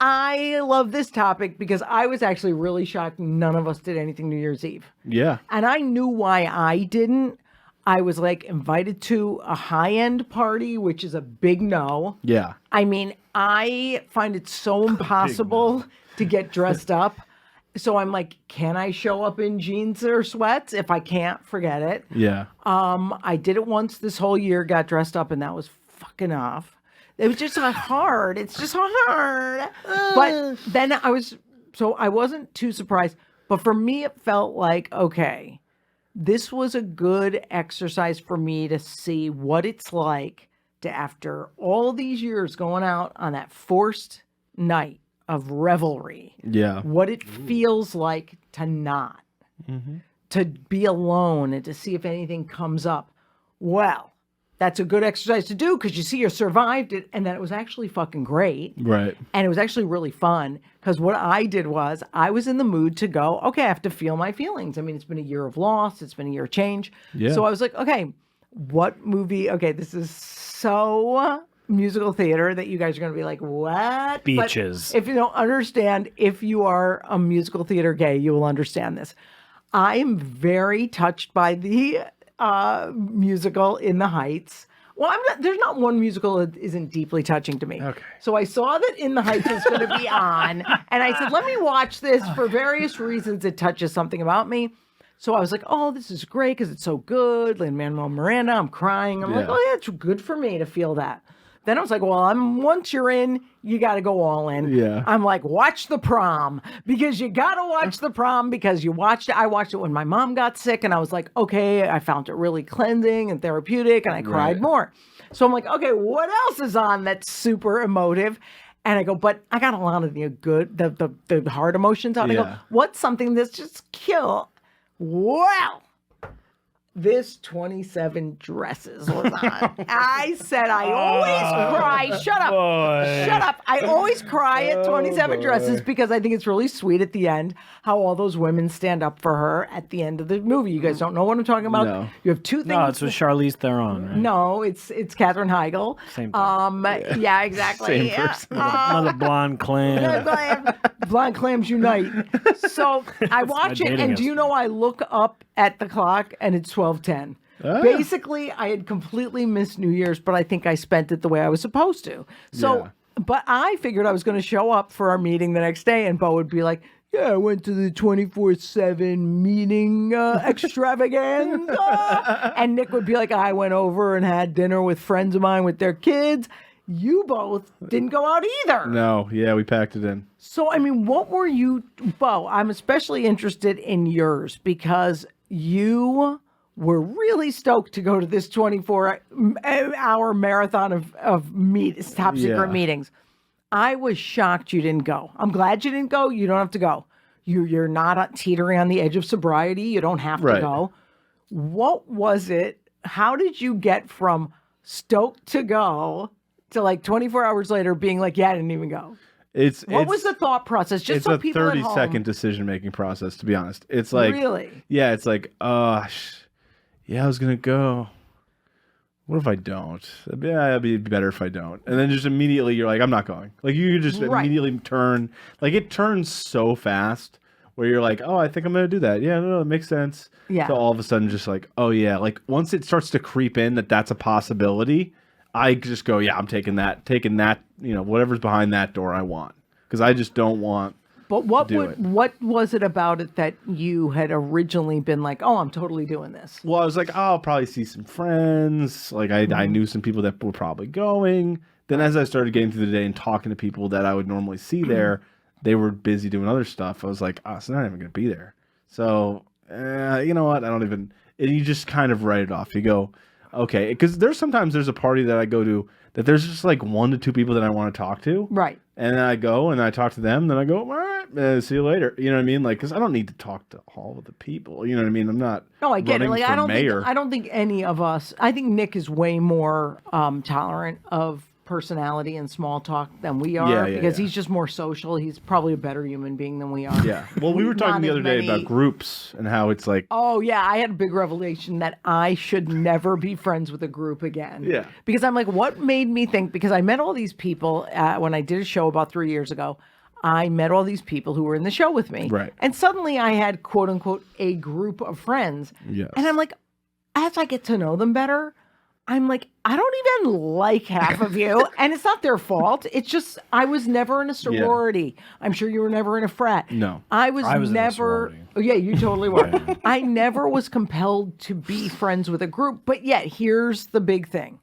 I love this topic because I was actually really shocked none of us did anything New Year's Eve. Yeah. And I knew why I didn't. I was like invited to a high-end party, which is a big no. Yeah. I mean, I find it so impossible to get dressed up. So I'm like, can I show up in jeans or sweats? If I can't, forget it. Yeah. I did it once this whole year, got dressed up, and that was fucking off. It was just hard. It's just hard. But then I wasn't too surprised. But for me, it felt like, okay, this was a good exercise for me to see what it's like to, after all these years going out on that forced night of revelry, Yeah. what it feels like to not, to be alone and to see if anything comes up. Well, that's a good exercise to do because you see you survived it, and then it was actually fucking great. Right. And it was actually really fun because what I did was I was in the mood to go, okay, I have to feel my feelings. I mean, it's been a year of loss. It's been a year of change. Yeah. So I was like, okay, what movie? Okay, this is so musical theater that you guys are going to be like, what? Beaches. But if you don't understand, if you are a musical theater gay, you will understand this. I am very touched by the musical In the Heights. Well, there's not one musical that isn't deeply touching to me. Okay. So I saw that In the Heights was going to be on, and I said, let me watch this for various reasons. It touches something about me. So I was like, oh, this is great because it's so good. Lin-Manuel Miranda, I'm crying. I'm like, Yeah. oh, yeah, it's good for me to feel that. Then I was like, well, once you're in, you got to go all in. Yeah. I'm like, watch The Prom because you got to watch The Prom because you watched it. I watched it when my mom got sick and I was like, okay, I found it really cleansing and therapeutic and I cried Right. more. So I'm like, okay, what else is on that's super emotive? And I go, but I got a lot of the good, the hard emotions out. I go, Yeah. what's something that's just cute? Well, this 27 Dresses was on. I said I always cry. Shut up. boy. Shut up. I always cry at 27 Dresses because I think it's really sweet at the end how all those women stand up for her at the end of the movie. You guys don't know what I'm talking about? No. You have two things. No, it's with Charlize Theron, right? No, it's Katherine Heigl. Same thing. Yeah, exactly. Same Yeah. person. Another blonde clam. Blind clams unite. So I watch it, dating and do you know I look up at the clock and it's 12:10. Ah. Basically, I had completely missed New Year's, but I think I spent it the way I was supposed to. So, Yeah. but I figured I was going to show up for our meeting the next day, and Bo would be like, yeah, I went to the 24/7 meeting extravaganza. And Nick would be like, I went over and had dinner with friends of mine with their kids. You both didn't go out either. No. Yeah, we packed it in. So, I mean, what were you, Bo? I'm especially interested in yours because you were really stoked to go to this 24-hour marathon of top secret Yeah. meetings. I was shocked you didn't go. I'm glad you didn't go. You don't have to go. You're not teetering on the edge of sobriety. You don't have to Right. go. What was it? How did you get from stoked to go to like 24 hours later being like, yeah, I didn't even go? What was the thought process? Just It's so a people at 30-second home, decision-making process, to be honest. It's like, really? yeah, it's like, yeah, I was going to go. What if I don't? Yeah, it'd be better if I don't. And then just immediately you're like, I'm not going. Like you just Right. immediately turn, like it turns so fast where you're like, oh, I think I'm going to do that. Yeah, no, it makes sense. Yeah. So all of a sudden just like, oh yeah, like once it starts to creep in that that's a possibility, I just go, yeah, I'm taking that, whatever's behind that door I want. Because I just don't want. But what do it. what was it about it that you had originally been like, oh, I'm totally doing this? Well, I was like, oh, I'll probably see some friends. Like I knew some people that were probably going. Then as I started getting through the day and talking to people that I would normally see there, they were busy doing other stuff. I was like, oh, so they're not even going to be there. So, you know what? I don't even, and you just kind of write it off. You go, okay. Because there's a party that I go to that there's just like 1 to 2 people that I want to talk to. Right. And then I go and I talk to them. Then I go, all right, see you later. You know what I mean? Like, because I don't need to talk to all of the people. You know what I mean? I'm not. No, I get it. running Like for I don't mayor. think any of us. I think Nick is way more tolerant of personality and small talk than we are because he's just more social. He's probably a better human being than we are. Yeah. Well, we were talking the other day about groups and how it's like. Oh, yeah. I had a big revelation that I should never be friends with a group again. Yeah. Because I'm like, what made me think? Because I met all these people when I did a show about 3 years ago. I met all these people who were in the show with me. Right. And suddenly I had, quote unquote, a group of friends. Yes. And I'm like, as I get to know them better, I'm like, I don't even like half of you. And it's not their fault. It's just, I was never in a sorority. Yeah. I'm sure you were never in a frat. No. I was never. In a sorority. Oh, yeah, you totally were. I never was compelled to be friends with a group. But yet, here's the big thing.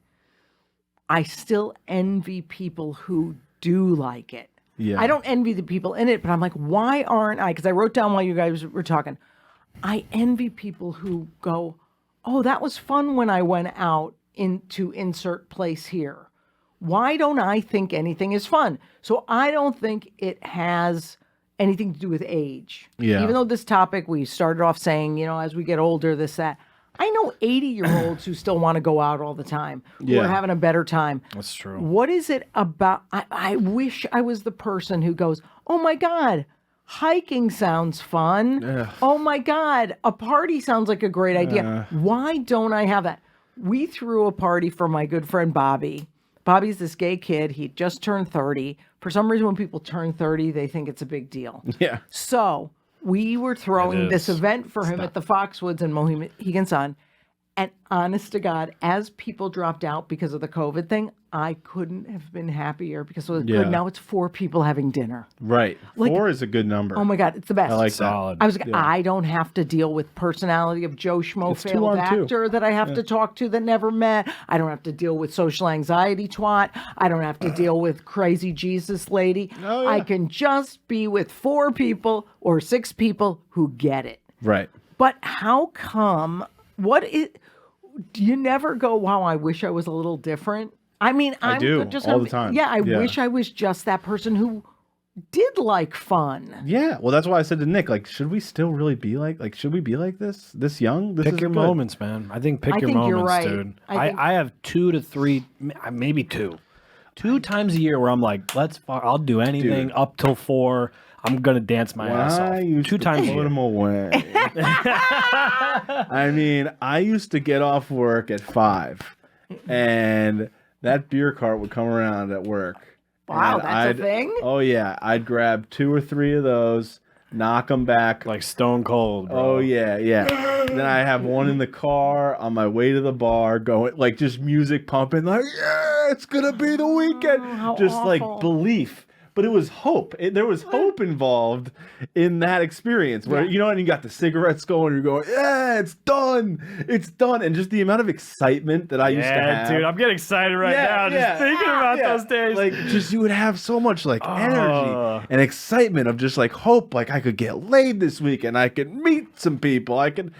I still envy people who do like it. Yeah. I don't envy the people in it, but I'm like, why aren't I? Because I wrote down while you guys were talking. I envy people who go, oh, that was fun when I went out into insert place here. Why don't I think anything is fun? So I don't think it has anything to do with age. Yeah. Even though this topic, we started off saying, as we get older, this, that. I know 80-year-olds who still want to go out all the time. Who are having a better time. That's true. What is it about? I wish I was the person who goes, oh my God, hiking sounds fun. Ugh. Oh my God, a party sounds like a great idea. Why don't I have that? We threw a party for my good friend Bobby. Bobby's this gay kid. He just turned 30. For some reason, when people turn 30, they think it's a big deal. Yeah. So we were throwing this event for him at the Foxwoods in Mohegan Sun. And honest to God, as people dropped out because of the COVID thing, I couldn't have been happier because it was good. Now it's 4 people having dinner. Right. 4 is a good number. Oh my God, it's the best. I like Solid. that. I was like, I don't have to deal with personality of Joe Schmo failed actor that I have to talk to that never met. I don't have to deal with social anxiety twat. I don't have to deal with crazy Jesus lady. Oh, yeah. I can just be with 4 people or 6 people who get it. Right. But how come, do you never go, wow, I wish I was a little different? I mean, I do all the time. Yeah, I wish I was just that person who did like fun. Yeah. Well, that's why I said to Nick, like, should we still really be like, should we be like this young? Pick your moments, man. I think pick your moments, you're right. dude. I have 2 to 3, maybe 2 times a year where I'm like, I'll do anything up till 4. I'm gonna dance my ass off. 2 times a year. Put them away. I mean, I used to get off work at 5, and that beer cart would come around at work. Wow, that's a thing? Oh yeah, I'd grab 2 or 3 of those, knock them back. Like stone cold, bro. Oh yeah. Then I have one in the car on my way to the bar, going like just music pumping, like yeah, it's gonna be the weekend. Just awful. like belief. But it was hope. There was hope involved in that experience where, and you got the cigarettes going, you're going, yeah, it's done. It's done. And just the amount of excitement that I used to have. Dude, I'm getting excited right now just thinking about those days. Like, just you would have so much like energy and excitement of just like hope, like I could get laid this week and I could meet some people. I could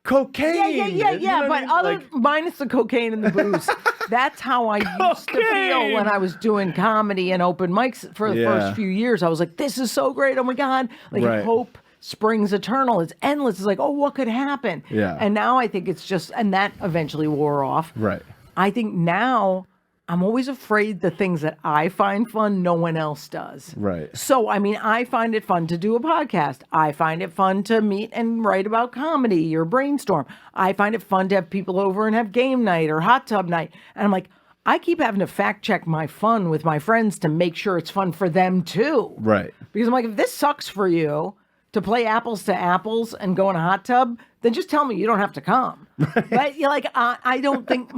cocaine. Yeah. But minus the cocaine and the booze, that's how I used to feel when I was doing comedy and open mics for the first few years. I was like, this is so great. Oh my God. Like hope springs eternal. It's endless. It's like, oh, what could happen? Yeah. And now I think it's just, and that eventually wore off. Right. I think now I'm always afraid the things that I find fun, no one else does. Right. So, I mean, I find it fun to do a podcast. I find it fun to meet and write about comedy or brainstorm. I find it fun to have people over and have game night or hot tub night. And I'm like, I keep having to fact check my fun with my friends to make sure it's fun for them too. Right. Because I'm like, if this sucks for you to play apples to apples and go in a hot tub, then just tell me you don't have to come. But you're like, I don't think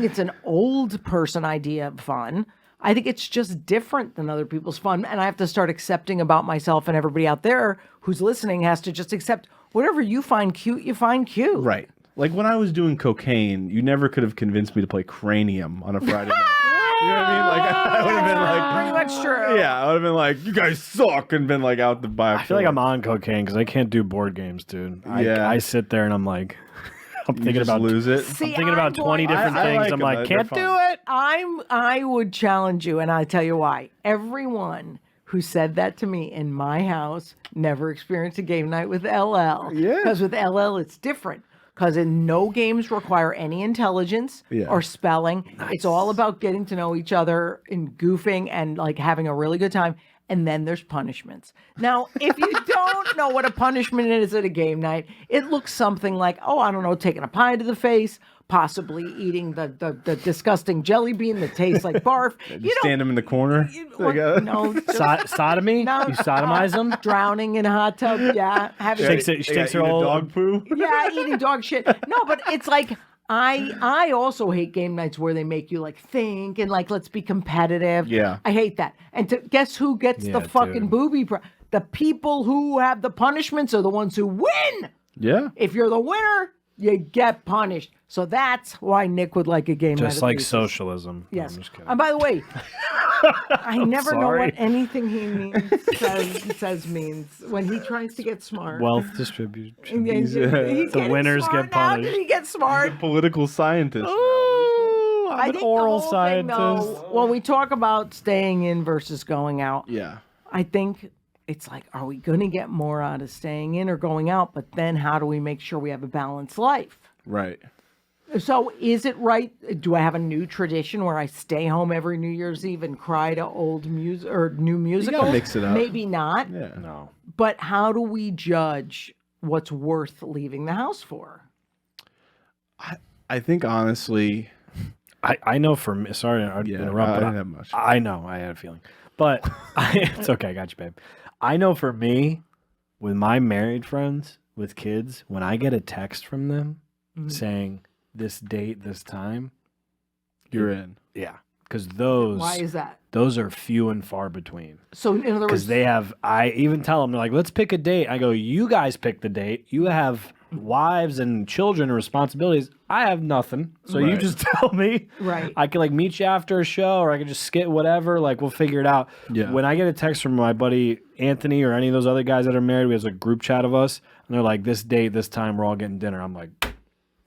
it's an old person idea of fun. I think it's just different than other people's fun. And I have to start accepting about myself, and everybody out there who's listening has to just accept whatever you find cute, you find cute. Right. Like when I was doing cocaine, you never could have convinced me to play Cranium on a Friday night. You know what I mean? Like I would have been like, pretty much true. Yeah, I would have been like, you guys suck, and been like out the back. I feel like I'm on cocaine because I can't do board games, dude. I sit there and I'm like, I'm thinking about lose it. See, I'm thinking about 20 different I things. like I'm them. like, They're can't fun. do it. I would challenge you, and I tell you why. Everyone who said that to me in my house never experienced a game night with LL. Yeah. Because with LL, it's different. because no games require any intelligence or spelling. It's all about getting to know each other and goofing and like having a really good time. And then there's punishments. Now, if you don't know what a punishment is at a game night, it looks something like, oh, I don't know, taking a pie to the face, possibly eating the disgusting jelly bean that tastes like barf. You stand them in the corner. No, Sodomy? No. You sodomize them? Drowning in a hot tub. Yeah, having She takes her old dog poo. yeah, eating dog shit. No, but it's like I also hate game nights where they make you like think and like let's be competitive. Yeah. I hate that. And guess who gets the fucking booby? The people who have the punishments are the ones who win. Yeah. If you're the winner, you get punished. So that's why Nick would like a game night. Just like socialism. Yes. No, I'm just kidding. And by the way, I never know sorry. what anything he means says means when he tries to get smart. Wealth distribution. He's The winners get How punished. did he get smart? Political scientist. Ooh, I'm I an think oral the whole thing, scientist. though, when we talk about staying in versus going out, Yeah. I think it's like, are we going to get more out of staying in or going out? But then how do we make sure we have a balanced life? Right. So is it right? Do I have a new tradition where I stay home every New Year's Eve and cry to old music or new musicals? mix it up. Maybe not. Yeah. No. But how do we judge what's worth leaving the house for? I think honestly, I know for me, sorry to interrupt, I but didn't have much. I know, I had a feeling. But it's okay, I got you, babe. I know for me, with my married friends, with kids, when I get a text from them saying this date, this time, You're in. yeah. Because those Why is that? those are few and far between. So in other Because words, they have, I even tell them, they're like, let's pick a date. I go, you guys pick the date. You have wives and children and responsibilities. I have nothing. So you Right. just tell me. Right. I can like meet you after a show or I can just skip whatever. Like we'll figure it out. Yeah. When I get a text from my buddy Anthony or any of those other guys that are married, we have a group chat of us and they're like, this date, this time, we're all getting dinner. I'm like,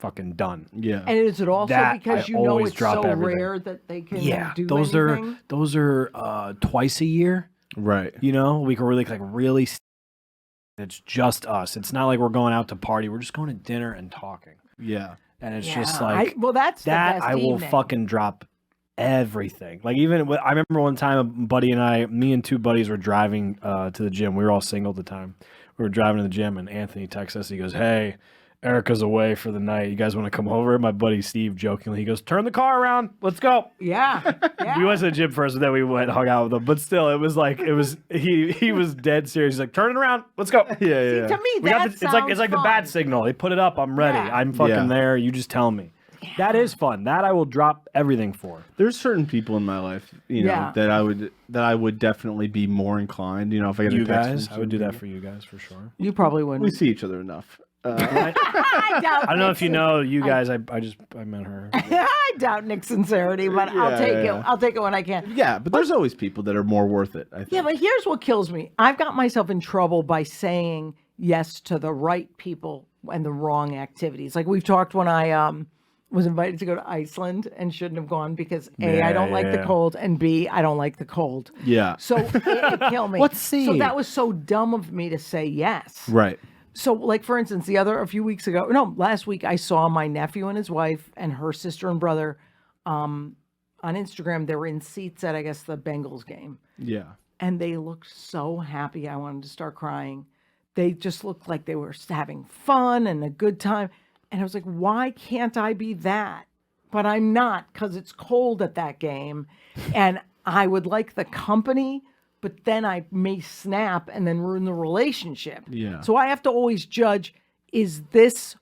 fucking done. Yeah. and is it also That because I you know always it's drop so everything. rare that they can Yeah. do Those anything? are twice a year. Right. You know, we can really. It's just us. It's not like we're going out to party. We're just going to dinner and talking. Yeah. And it's Yeah. just like well, that's that. the best I will evening. fucking drop everything. Like even I remember one time a buddy and me and two buddies were driving to the gym. We were all single at the time. We were driving to the gym and Anthony texts us. He goes, "Hey, Erica's away for the night. You guys want to come over?" My buddy Steve jokingly, he goes, "Turn the car around. Let's go." Yeah. Yeah. We went to the gym first, and then we went and hung out with him. But still, it was like he was dead serious. He's like, "Turn it around. Let's go." Yeah. To me, We got that it's like the bat signal. They put it up. I'm ready. Yeah. I'm fucking Yeah. there. You just tell me. That is fun. That I will drop everything for. There's certain people in my life, you know, Yeah. that I would definitely be more inclined. You know, if I get You a text guys, from I would do that somebody. for you guys for sure. You probably We wouldn't. see each other enough. I doubt I don't know if you Nick's- know you guys. I met her. I doubt Nick's sincerity, but I'll Yeah, take it. yeah. I'll take it when I can. Yeah, but there's always people that are more worth it. I think. Yeah, but here's what kills me. I've got myself in trouble by saying yes to the right people and the wrong activities. Like we've talked when I was invited to go to Iceland and shouldn't have gone because A, I don't like the Yeah. cold, and B, I don't like the cold. Yeah. So it killed me. Let's see. So that was so dumb of me to say yes. Right. So, like for instance, last week I saw my nephew and his wife and her sister and brother on Instagram. They were in seats at, I guess, the Bengals game. Yeah. And they looked so happy. I wanted to start crying. They just looked like they were having fun and a good time. And I was like, why can't I be that? But I'm not, because it's cold at that game. And I would like the company, but then I may snap and then ruin the relationship. Yeah. So I have to always judge, is this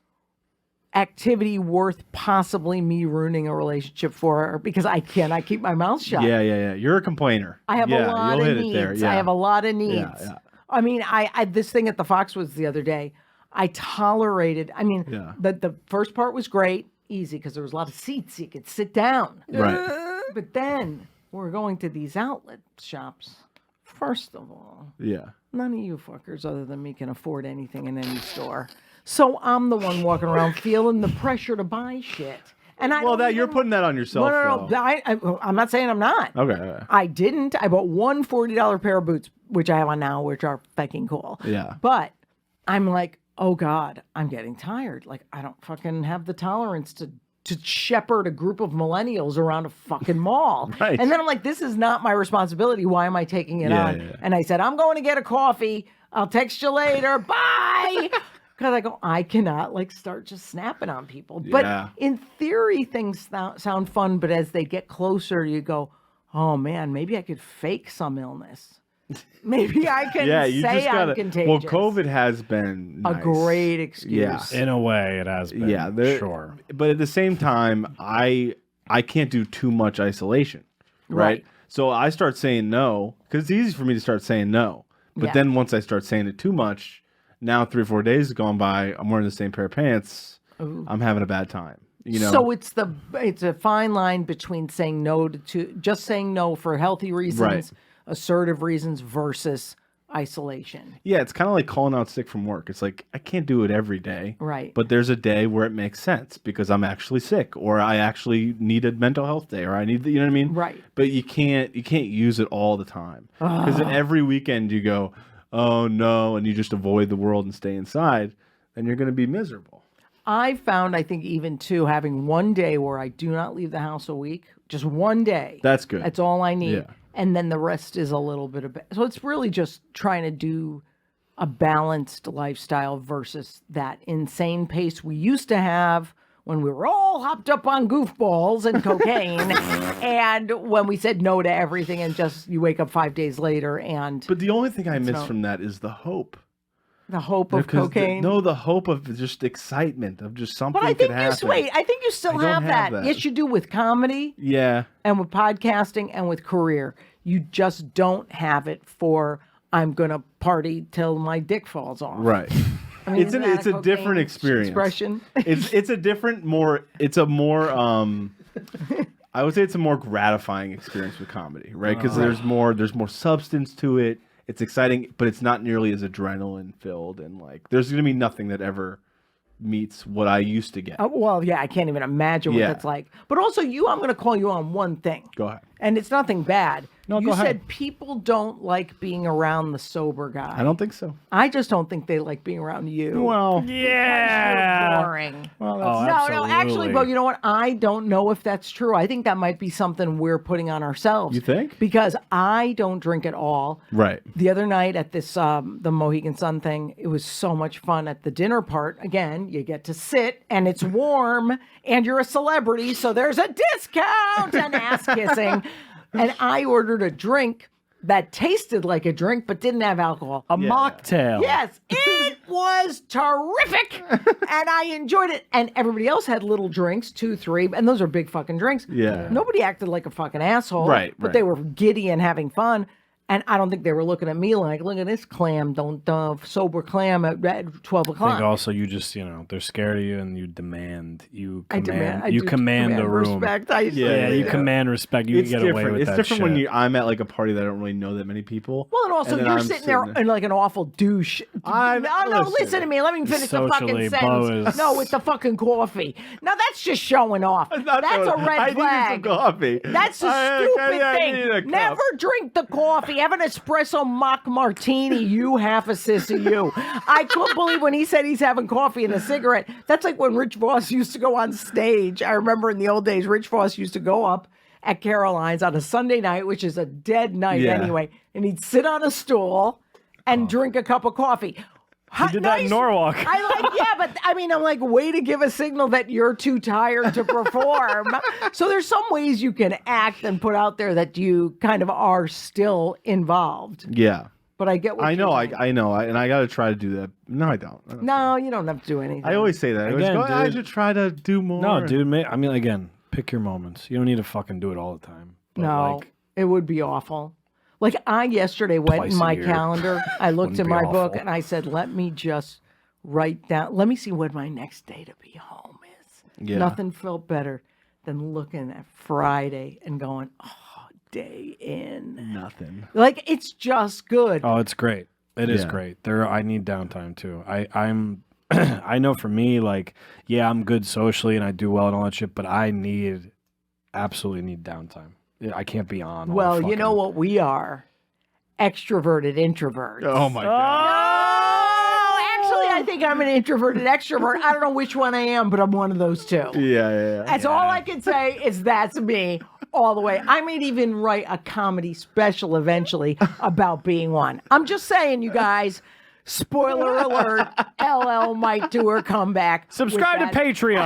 activity worth possibly me ruining a relationship for her? Because I cannot keep my mouth shut. Yeah. You're a complainer. I have Yeah, a lot you'll of hit it needs. there. Yeah. I have a lot of needs. Yeah. I mean, I this thing at the Foxwoods the other day, I tolerated. I mean, Yeah. the first part was great, easy because there was a lot of seats. You could sit down. Right. But then we're going to these outlet shops. First of all, Yeah. none of you fuckers other than me can afford anything in any store. So I'm the one walking around feeling the pressure to buy shit. And I Well, don't you're even- putting that on yourself. No. though. I'm not saying I'm not. Okay. I didn't. I bought one $40 pair of boots, which I have on now, which are fucking cool. Yeah. But I'm like, oh God, I'm getting tired. Like, I don't fucking have the tolerance to shepherd a group of millennials around a fucking mall. Right. And then I'm like, this is not my responsibility. Why am I taking it on? Yeah. And I said, I'm going to get a coffee. I'll text you later. Bye. Because I go, I cannot like start just snapping on people. Yeah. But in theory, things sound fun. But as they get closer, you go, oh man, maybe I could fake some illness. Maybe I can you say just gotta, I'm contagious. Well, COVID has been a nice. great excuse. In a way, it has been. Yeah, sure. But at the same time, I can't do too much isolation, right? Right. So I start saying no because it's easy for me to start saying no. But Yeah. then once I start saying it too much, now 3 or 4 days have gone by. I'm wearing the same pair of pants. Ooh. I'm having a bad time. You know. So it's a fine line between saying no to just saying no for healthy reasons, Right. assertive reasons versus isolation. Yeah, it's kind of like calling out sick from work. It's like I can't do it every day. Right. But there's a day where it makes sense because I'm actually sick or I actually need a mental health day or I need you know what I mean? Right. But you can't use it all the time. Because then every weekend you go, "Oh no," and you just avoid the world and stay inside, then you're going to be miserable. I found, I think even too, having one day where I do not leave the house a week, just one day. That's good. That's all I need. Yeah. And then the rest is a little bit of, so it's really just trying to do a balanced lifestyle versus that insane pace we used to have when we were all hopped up on goofballs and cocaine and when we said no to everything and just you wake up 5 days later and But the only thing I miss not- from that is the hope. the hope of Because cocaine. the hope of just excitement of just something But I could think happen. I think you still I don't have have that. that. Yes, you do with comedy Yeah. and with podcasting and with career. You just don't have it for I'm gonna party till my dick falls off. Right. I mean, It's isn't that it's a cocaine different experience. Expression. It's a different I would say it's a more gratifying experience with comedy, right? Because there's more substance to it. It's exciting, but it's not nearly as adrenaline filled and like there's gonna be nothing that ever meets what I used to get. Well, yeah, I can't even imagine what Yeah. that's like. But also, I'm going to call you on one thing. Go ahead. And it's nothing bad. No, you go ahead. said people don't like being around the sober guy. I don't think so. I just don't think they like being around you. Well, Yeah. You're boring. well, that's, No, actually, Bo, you know what? I don't know if that's true. I think that might be something we're putting on ourselves. You think? Because I don't drink at all. right. The other night at this the Mohegan Sun thing, it was so much fun at the dinner part. Again, you get to sit and it's warm and you're a celebrity, so there's a discount and ass kissing. And I ordered a drink that tasted like a drink but didn't have alcohol. A mocktail. Yes, it was terrific, and I enjoyed it. And everybody else had little drinks, 2, 3, and those are big fucking drinks. Yeah. Nobody acted like a fucking asshole, Right, But right. they were giddy and having fun. And I don't think they were looking at me like, look at this clam, sober clam at 12 I o'clock. think also you just, they're scared of you and you demand, I do command the room. Respect. Yeah, you command respect. You It's can get away different. with It's that different shit. when I'm at like a party that I don't really know that many people. Well, and also then you're I'm sitting there sitting and like an awful douche. I'm- No, listen. listen to me. Let me finish the Socially, fucking Bo sentence. is- No, it's the fucking coffee. Now that's just showing off. Not That's so- a red I flag. needed some coffee. That's a I stupid needed a thing. cup. Never drink the coffee. Have an espresso mock martini. You half a sissy. You. I couldn't believe when he said he's having coffee and a cigarette. That's like when Rich Voss used to go on stage. I remember in the old days, Rich Voss used to go up at Caroline's on a Sunday night, which is a dead night Yeah. anyway, and he'd sit on a stool and drink a cup of coffee. He did that in Norwalk. But I mean, I'm like, way to give a signal that you're too tired to perform. So there's some ways you can act and put out there that you kind of are still involved. Yeah. But I get what I know, you're saying. I know, and I got to try to do that. No, I don't. No, you don't have to do anything. I always say that. I always Again, go, I dude. should try to do more. No, dude, I mean, again, pick your moments. You don't need to fucking do it all the time. But No, like, it would be awful. Like I yesterday went Twice in a my year. calendar. I looked Wouldn't in be my book awful. and I said, let me just write down. Let me see what my next day to be home is. Yeah. Nothing felt better than looking at Friday and going, oh, day in. Nothing. Like it's just good. oh, it's great. It is Yeah. great. I need downtime too. I'm I know for me, like, yeah, I'm good socially and I do well and all that shit, but I absolutely need downtime. Yeah, I can't be on. all Well, the you know fucking- what we are? Extroverted introverts. Oh my god. Oh, actually, I I think I'm an introverted extrovert. I don't know which one I am, but I'm one of those two. Yeah. That's all I can say is that's me all the way. I might even write a comedy special eventually about being one. I'm just saying, you guys. Spoiler alert, LL might do her comeback. Subscribe to Patreon.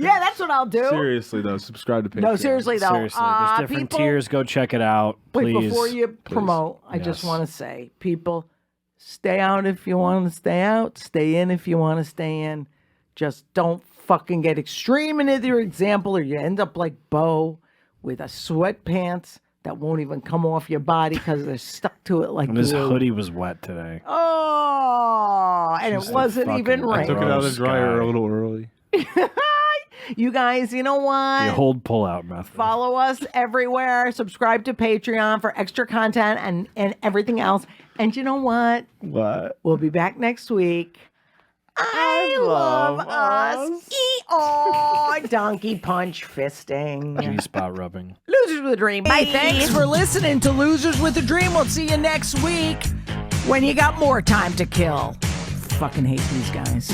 Yeah, that's what I'll do. Seriously, though, subscribe to Patreon. No, seriously, though. Seriously, there's different tiers. Go check it out, please. Wait, before you promote, I just want to say, people, stay out if you want to stay out. Stay in if you want to stay in. Just don't fucking get extreme in either example or you end up like Bo with a sweatpants that won't even come off your body because they're stuck to it like And his glue. hoodie was wet today. Oh, and it wasn't even fucking I took raining. it out of the Gross dryer guy. a little early. You guys, you know what? The hold pull-out method. Follow us everywhere. Subscribe to Patreon for extra content and everything else. And you know what? What? We'll be back next week. I love us. Eeyore. Donkey punch fisting. G-spot rubbing. Losers with a Dream. Bye. Thanks for listening to Losers with a Dream. We'll see you next week when you got more time to kill. Fucking hate these guys.